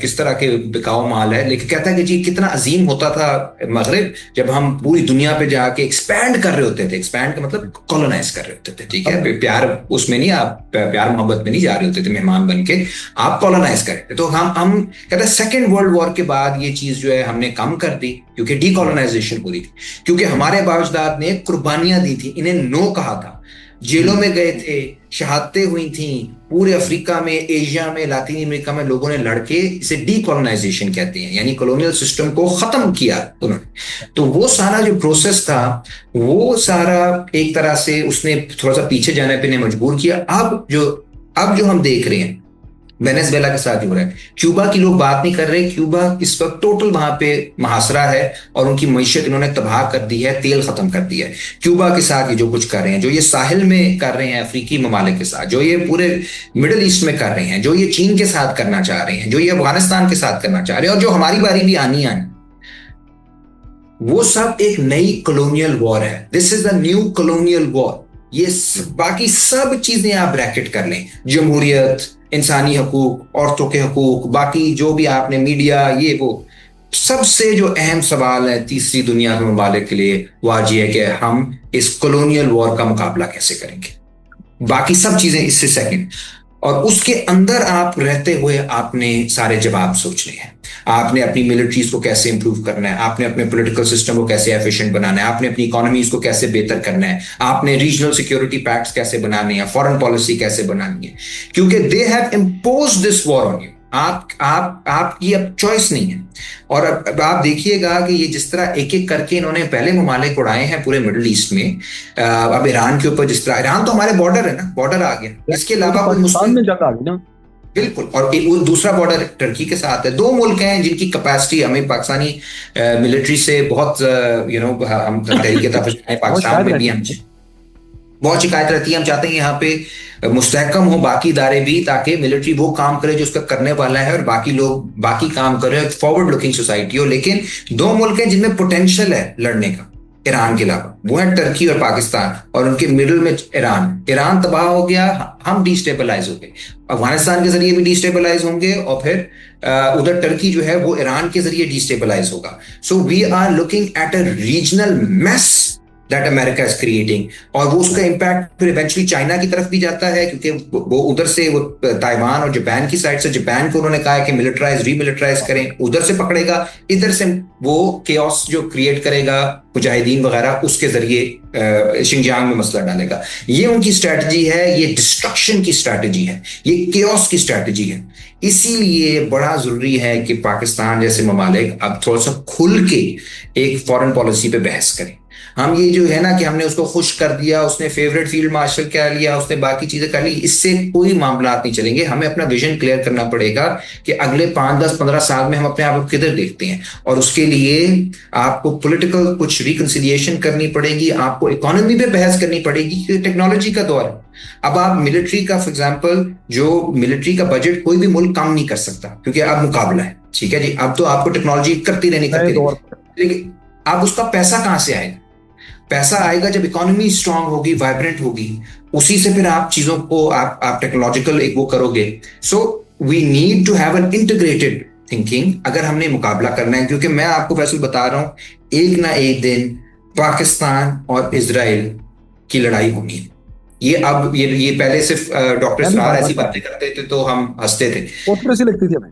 किस तरह के बिकाऊ माल है, लेकिन कहता है कि जी कितना अजीम होता था मगरिब जब हम पूरी दुनिया पे जाके एक्सपैंड कर रहे होते थे। एक्सपैंड का मतलब कॉलोनाइज कर रहे होते थे, ठीक है, प्यार उसमें नहीं, आप प्यार मोहब्बत में नहीं जा रहे होते थे मेहमान बन के, आप कॉलोनाइज कर रहे थे। तो हम कहते हैं सेकेंड वर्ल्ड वॉर के बाद ये चीज जो है हमने कम कर दी, क्योंकि डीकॉलोनाइजेशन हो रही थी, क्योंकि हमारे बावजदाद ने कुर्बानियां दी थी, इन्हें नो कहा था, जेलों में गए थे, शहादतें हुई थी, पूरे अफ्रीका में, एशिया में, लातीन अमेरिका में लोगों ने लड़के, इसे डीकॉलोनाइजेशन कहते हैं, यानी कॉलोनियल सिस्टम को खत्म किया उन्होंने। तो वो सारा जो प्रोसेस था, वो सारा एक तरह से उसने थोड़ा सा पीछे जाने पे मजबूर किया। अब जो हम देख रहे हैं वेनेजुएला के साथ हो रहा है, क्यूबा की लोग बात नहीं कर रहे। क्यूबा इस वक्त टोटल वहां पे महासरा है, और उनकी मईशत इन्होंने तबाह कर दी है, तेल खत्म कर दिया है। क्यूबा के साथ ये जो कुछ कर रहे हैं, जो ये साहिल में कर रहे हैं अफ्रीकी ममालिक के साथ, जो ये पूरे मिडिल ईस्ट में कर रहे हैं, जो ये चीन के साथ करना चाह रहे हैं, जो ये अफगानिस्तान के साथ करना चाह रहे हैं, और जो हमारी बारी भी आनी, वो सब एक नई कॉलोनियल वॉर है। This is the new colonial war. ये बाकी सब चीजें आप ब्रैकेट कर लें, जमहूरियत, इंसानी हकूक, औरतों के हकूक, बाकी जो भी आपने मीडिया, ये वो, सबसे जो अहम सवाल है तीसरी दुनिया के ममालिक के लिए वो आज ये है कि हम इस कॉलोनियल वॉर का मुकाबला कैसे करेंगे। बाकी सब चीजें इससे सेकंड, और उसके अंदर आप रहते हुए आपने सारे जवाब सोचने हैं। आपने अपनी मिलिट्रीज को कैसे इंप्रूव करना है, आपने अपने पॉलिटिकल सिस्टम को कैसे एफिशिएंट बनाना है, आपने अपनी इकोनॉमीज को कैसे बेहतर करना है, आपने रीजनल सिक्योरिटी पैक्ट्स कैसे बनाने हैं, फॉरेन पॉलिसी कैसे बनानी है, क्योंकि they have imposed this war on you. आपकी अब चॉइस नहीं है। और अब आप देखिएगा कि ये जिस तरह एक एक करके इन्होंने पहले ममालिक उड़ाए हैं पूरे मिडिल ईस्ट में, अब ईरान के ऊपर जिस तरह, ईरान तो हमारे बॉर्डर है ना, बॉर्डर आ गया, इसके अलावा कोई पाकिस्तान में जगह आ गई ना। बिल्कुल। और एक दूसरा बॉर्डर टर्की के साथ है। दो मुल्क हैं जिनकी कैपेसिटी हमें पाकिस्तानी मिलिट्री से बहुत हम तहरीक पाकिस्तान में भी हम बहुत शिकायत रहती है। हम चाहते हैं यहाँ पे मुस्तहकम हो बाकी इदारे भी, ताकि मिलिट्री वो काम करे जो उसका करने वाला है और बाकी लोग बाकी काम करें, फॉरवर्ड लुकिंग सोसाइटी हो। लेकिन दो मुल्क हैं जिनमें पोटेंशियल है लड़ने का ईरान के अलावा, वो है टर्की और पाकिस्तान, और उनके मिडिल में ईरान तबाह हो गया, हम डिस्टेबलाइज हो गए, अफगानिस्तान के जरिए भी डिस्टेबलाइज होंगे, और फिर उधर टर्की जो है वो ईरान के जरिए डिस्टेबलाइज होगा। So we are looking at a regional mess that America is creating, और वो उसका इम्पैक्ट फिर इवेंचुअली चाइना की तरफ भी जाता है, क्योंकि वो उधर से वो ताइवान और जापान की साइड से, जापान को उन्होंने कहा है कि मिलिटराइज रीमिलिटराइज करें, उधर से पकड़ेगा, इधर से वो केओस जो क्रिएट करेगा मुजाहिदीन वगैरह, उसके जरिए शिंजियांग में मसला डालेगा। ये उनकी स्ट्रैटेजी है, ये डिस्ट्रक्शन की स्ट्रैटेजी है, ये केओस की स्ट्रैटेजी है। इसीलिए बड़ा जरूरी है कि पाकिस्तान जैसे ममालिक अब थोड़ा सा खुल के एक फॉरेन पॉलिसी पे बहस करें। हम ये जो है ना कि हमने उसको खुश कर दिया, उसने फेवरेट फील्ड मार्शल कर लिया, उसने बाकी चीजें कर ली, इससे कोई मामला नहीं चलेंगे। हमें अपना विजन क्लियर करना पड़ेगा कि अगले 5, 10, 15 साल में हम अपने आप को किधर देखते हैं, और उसके लिए आपको पॉलिटिकल कुछ रिकंसिलिएशन करनी पड़ेगी, आपको इकोनॉमी पे बहस करनी पड़ेगी, क्योंकि टेक्नोलॉजी का दौर है। अब आप मिलिट्री का फॉर एग्जाम्पल, जो मिलिट्री का बजट कोई भी मुल्क कम नहीं कर सकता, क्योंकि अब मुकाबला है, ठीक है जी। अब तो आपको टेक्नोलॉजी करती रहनी, लेकिन अब उसका पैसा कहां से आएगा? पैसा आएगा जब इकोनॉमी स्ट्रांग होगी, वाइब्रेंट होगी, उसी से फिर आप चीजों को आप टेक्नोलॉजिकल एक वो करोगे। So we need to have an integrated thinking अगर हमने मुकाबला करना है, क्योंकि मैं आपको फैसल बता रहा हूं, एक ना एक दिन पाकिस्तान और इजराइल की लड़ाई होनी है। ये पहले सिर्फ डॉक्टर इसरार ऐसी बातें करते थे तो हम हंसते थे, लगती थी हमें।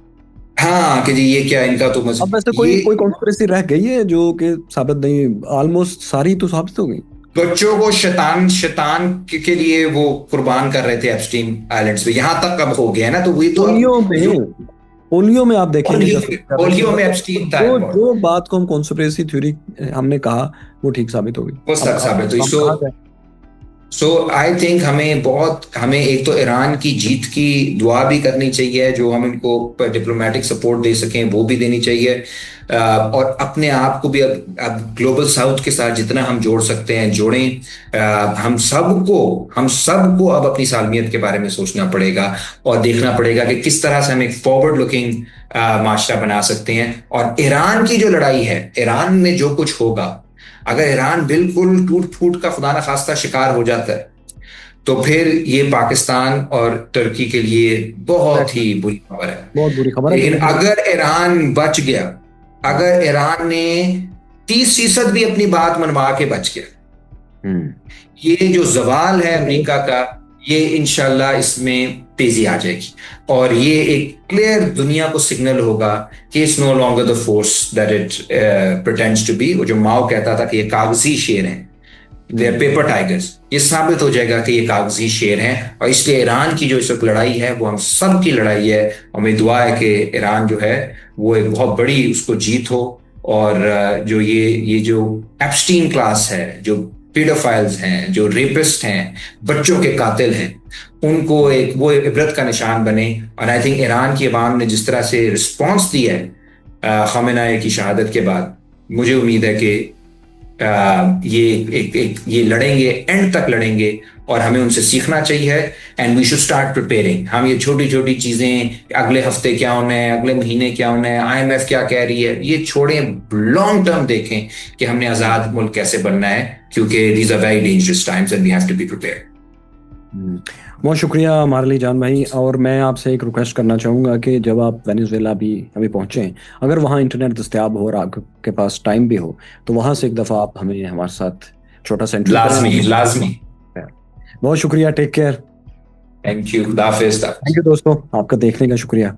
हाँ कि जी ये क्या इनका तो अब वैसे कोई कॉन्स्पिरेसी रह गई है जो कि साबित नहीं? ऑलमोस्ट सारी तो साबित हो गई। बच्चों को शैतान के लिए वो कुर्बान कर रहे थे एप्स्टीन आइलैंड्स पे, यहाँ तक अब हो गया है ना। तो वही तो पोलियो में आप देखेंगे, पोलियो में एप्स्टीन था। जो बात को हम कॉन्स्पिरेसी थ्योरी हमने कहा वो ठीक साबित हो गई, वो सच साबित हुई। सो आई थिंक हमें एक तो ईरान की जीत की दुआ भी करनी चाहिए, जो हम इनको डिप्लोमेटिक सपोर्ट दे सकें वो भी देनी चाहिए, और अपने आप को भी अब ग्लोबल साउथ के साथ जितना हम जोड़ सकते हैं जोड़ें। हम सबको अब अपनी सालमियत के बारे में सोचना पड़ेगा और देखना पड़ेगा कि किस तरह से हम एक फॉरवर्ड लुकिंग माशरा बना सकते हैं। और ईरान की जो लड़ाई है, ईरान में जो कुछ होगा, अगर ईरान बिल्कुल टूट फूट का खुदा न खास्ता शिकार हो जाता है, तो फिर ये पाकिस्तान और टर्की के लिए बहुत ही बुरी खबर है, बहुत बुरी खबर है। लेकिन अगर ईरान बच गया, अगर ईरान ने 30% भी अपनी बात मनवा के बच गया, ये जो जवाल है अमेरिका का, ये इंशाल्लाह इसमें तेजी आ जाएगी, और ये एक क्लियर दुनिया को सिग्नल होगा कि it's no longer the force that it pretends to be. वो जो माओ कहता था कि ये कागजी शेर हैं, दे आर पेपर टाइगर्स, ये साबित हो जाएगा कि ये कागजी शेर हैं। और इसलिए ईरान की जो इस वक्त लड़ाई है वो हम सब की लड़ाई है, और मेरी दुआ है कि ईरान जो है वो एक बहुत बड़ी उसको जीत हो, और जो ये जो एप्स्टीन क्लास है, जो पीडोफाइल्स हैं, जो रेपिस्ट हैं, बच्चों के कातिल हैं, उनको एक वो इबरत का निशान बने। और आई थिंक ईरान की अवाम ने जिस तरह से रिस्पॉन्स दिया है खमेनाई की शहादत के बाद, मुझे उम्मीद है कि ये लड़ेंगे, एंड तक लड़ेंगे, और हमें उनसे सीखना चाहिए। And we should start preparing. हम ये छोटी छोटी चीजें, अगले हफ्ते क्या होना है, अगले महीने क्या होना है, IMF क्या कह रही है, ये छोड़ें, लॉन्ग टर्म देखें कि हमने आजाद मुल्क कैसे बनना है, क्योंकि these are very dangerous times and we have to be prepared. बहुत शुक्रिया मारली जान भाई। और मैं आपसे एक रिक्वेस्ट करना चाहूँगा कि जब आप वेनेजुएला भी अभी पहुँचें, अगर वहाँ इंटरनेट दस्तयाब हो और आपके पास टाइम भी हो, तो वहाँ से एक दफ़ा आप हमारे साथ छोटा सा लाजमी। बहुत शुक्रिया, टेक केयर। थैंक यू, खुदा हाफिज़। थैंक यू दोस्तों, आपका देखने का शुक्रिया।